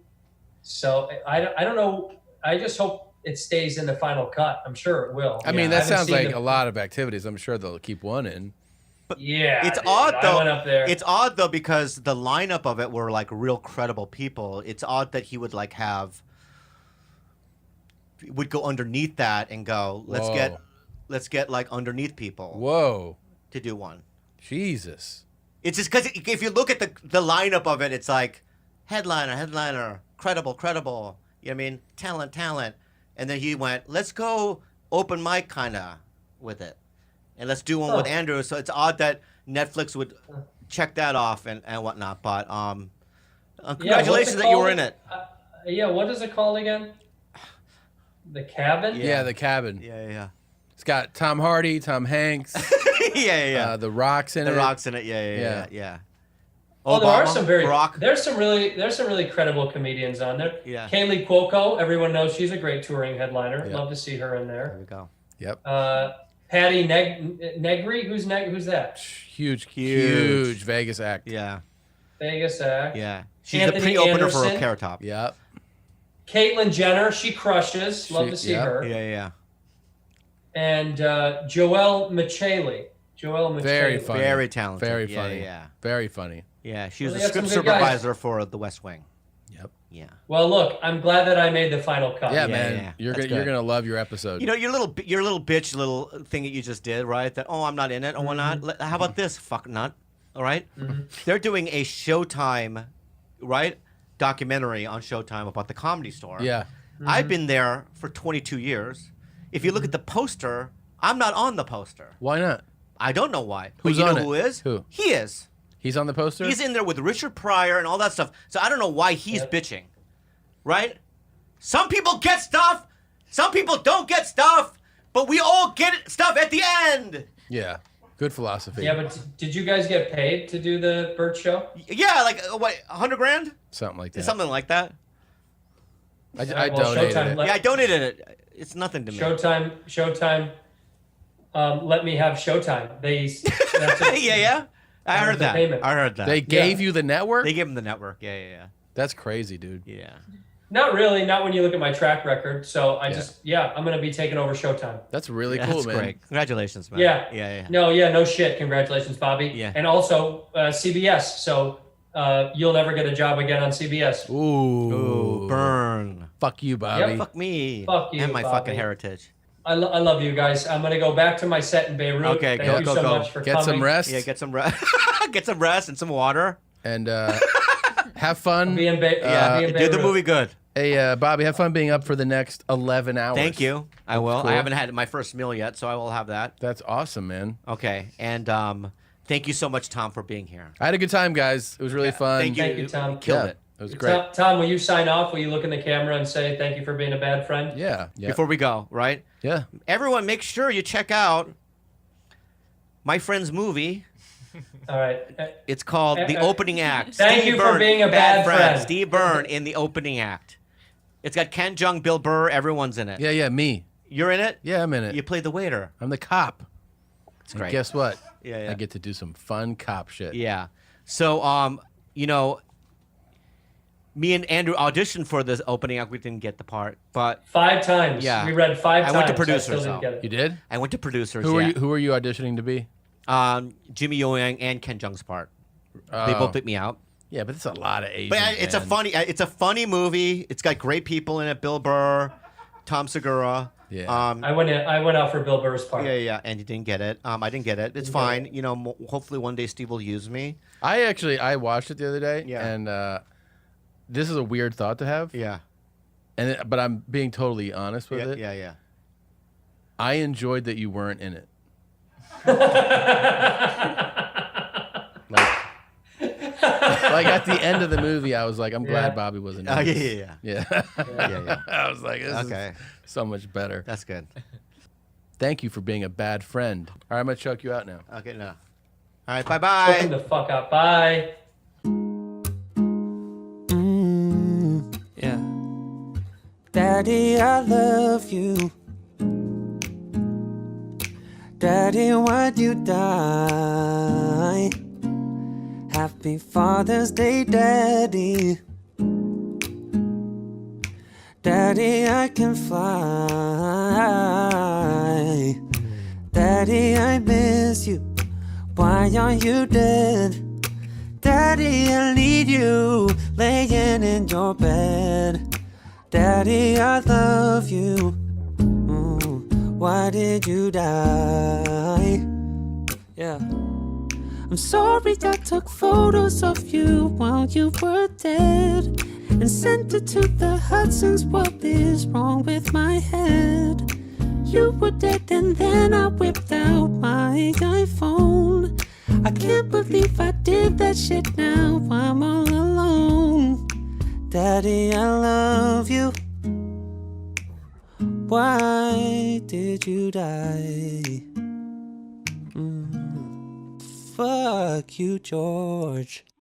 So I don't know. I just hope it stays in the final cut. I'm sure it will. I mean, that sounds like a lot of activities. I'm sure they'll keep one in. Yeah, it's odd though. I went up there. It's odd though because the lineup of it were like real credible people. It's odd that he would would go underneath that and go, let's get like underneath people. Whoa. To do one. Jesus. It's just because if you look at the lineup of it, it's like headliner, credible. You know what I mean? Talent. And then he went, let's go open mic kind of with it. And let's do one with Andrew. So it's odd that Netflix would check that off and whatnot. But congratulations that you were in it. What is it called again? The Cabin? Yeah, The Cabin. Yeah. It's got Tom Hardy, Tom Hanks. Yeah. The Rock's in it. The Rock's in it. Yeah. Oh, there are some Barack. there's some really credible comedians on there. Yeah. Kaylee Cuoco, everyone knows she's a great touring headliner. Yeah. Love to see her in there. There we go. Yep. Patty Negri, who's that? Huge Vegas act. Yeah. Vegas act. Yeah. She's Anthony the pre-opener Anderson. for Carrot Top. Yep. Caitlyn Jenner, she crushes. Love to see her. Yeah. And Joelle Michelli. Very funny. Very talented. Very funny. Yeah. Very funny. Yeah, she was Well, the they had script some good guys. supervisor for The West Wing. Yep. Yeah. Well, look, I'm glad that I made the final cut. Yeah, man. You're That's gonna good. love your episode. You know, your little bitch thing that you just did, right? That I'm not in it. Oh, why not? How about this? Fuck nut. All right? They're doing a Showtime, right? Documentary on Showtime about the Comedy Store. Yeah. I've been there for 22 years. If you look at the poster, I'm not on the poster. Why not? I don't know why. Who's but you on know it? who is? Who? He is. He's on the poster? He's in there with Richard Pryor and all that stuff. So I don't know why he's bitching. Right? Some people get stuff. Some people don't get stuff. But we all get stuff at the end. Yeah. Good philosophy. Yeah, but did you guys get paid to do the Burt show? Yeah, like what, $100,000? Something like that. Something like that. I Well, donated Showtime it. let- Yeah, I donated it. It's nothing to me. Showtime. Let me have Showtime. Yeah. I That was heard the that. payment. I heard that. They gave you the network? They gave him the network. Yeah. That's crazy, dude. Yeah. Not really. Not when you look at my track record. So I'm going to be taking over Showtime. That's really Yeah, cool, that's man. great. Congratulations, man. Yeah. No shit. Congratulations, Bobby. Yeah. And also CBS. So you'll never get a job again on CBS. Ooh. Burn. Fuck you, Bobby. Yep. Fuck me. Fuck you, And my Bobby. fucking heritage. I love you guys. I'm going to go back to my set in Beirut. Okay, Thank you so much for Get coming. some rest. Yeah, get some rest. Get some rest and some water. And have fun. Be in do the Beirut. movie good. Hey, Bobby, have fun being up for the next 11 hours. Thank you. I will. cool. I haven't had my first meal yet, so I will have that. That's awesome, man. Okay. And thank you so much, Tom, for being here. I had a good time, guys. It was really fun. Thank you. Thank you, Tom. Killed Yeah, it. It was great. Tom, will you sign off? Will you look in the camera and say thank you for being a bad friend? Yeah. Before we go, right? Yeah. Everyone, make sure you check out my friend's movie. All right. It's called The Opening Act. Thank Steve you for Byrne, being a bad friend. Steve Byrne in The Opening Act. It's got Ken Jeong, Bill Burr. Everyone's in it. Yeah, me. You're in it? Yeah, I'm in it. You played the waiter. I'm the cop. It's And great. guess what? Yeah. I get to do some fun cop shit. Yeah. So, me and Andrew auditioned for this opening act. We didn't get the part, but 5 times. Yeah. We read 5 times. I went to I producers. still didn't though. get it. You did? I went to producers. Who yeah. were you auditioning to be? Jimmy Yo Yang and Ken Jeong's part. They both picked me out. Yeah, but it's a lot of Asians. But it's a funny movie. It's got great people in it. Bill Burr, Tom Segura. Yeah. I went out for Bill Burr's part. Yeah, and you didn't get it. I didn't get it. It's fine. You know, hopefully one day Steve will use me. I watched it the other day. Yeah. And this is a weird thought to have. Yeah. But I'm being totally honest with it. Yeah. I enjoyed that you weren't in it. Like at the end of the movie, I was like, I'm glad Bobby wasn't in it. Yeah. I was like, this is so much better. That's good. Thank you for being a bad friend. All right, I'm going to choke you out now. Okay, no. All right, bye-bye. Choke him the fuck out. Bye. Yeah. Daddy, I love you. Daddy, why'd you die? Happy Father's Day, Daddy. Daddy, I can fly. Daddy, I miss you. Why are you dead? Daddy, I need you laying in your bed. Daddy, I love you. Why did you die? Yeah. I'm sorry I took photos of you while you were dead and sent it to the Hudsons. What is wrong with my head? You were dead and then I whipped out my iPhone. I can't believe I did that shit. Now I'm all alone. Daddy, I love you. Why did you die? Fuck you, George.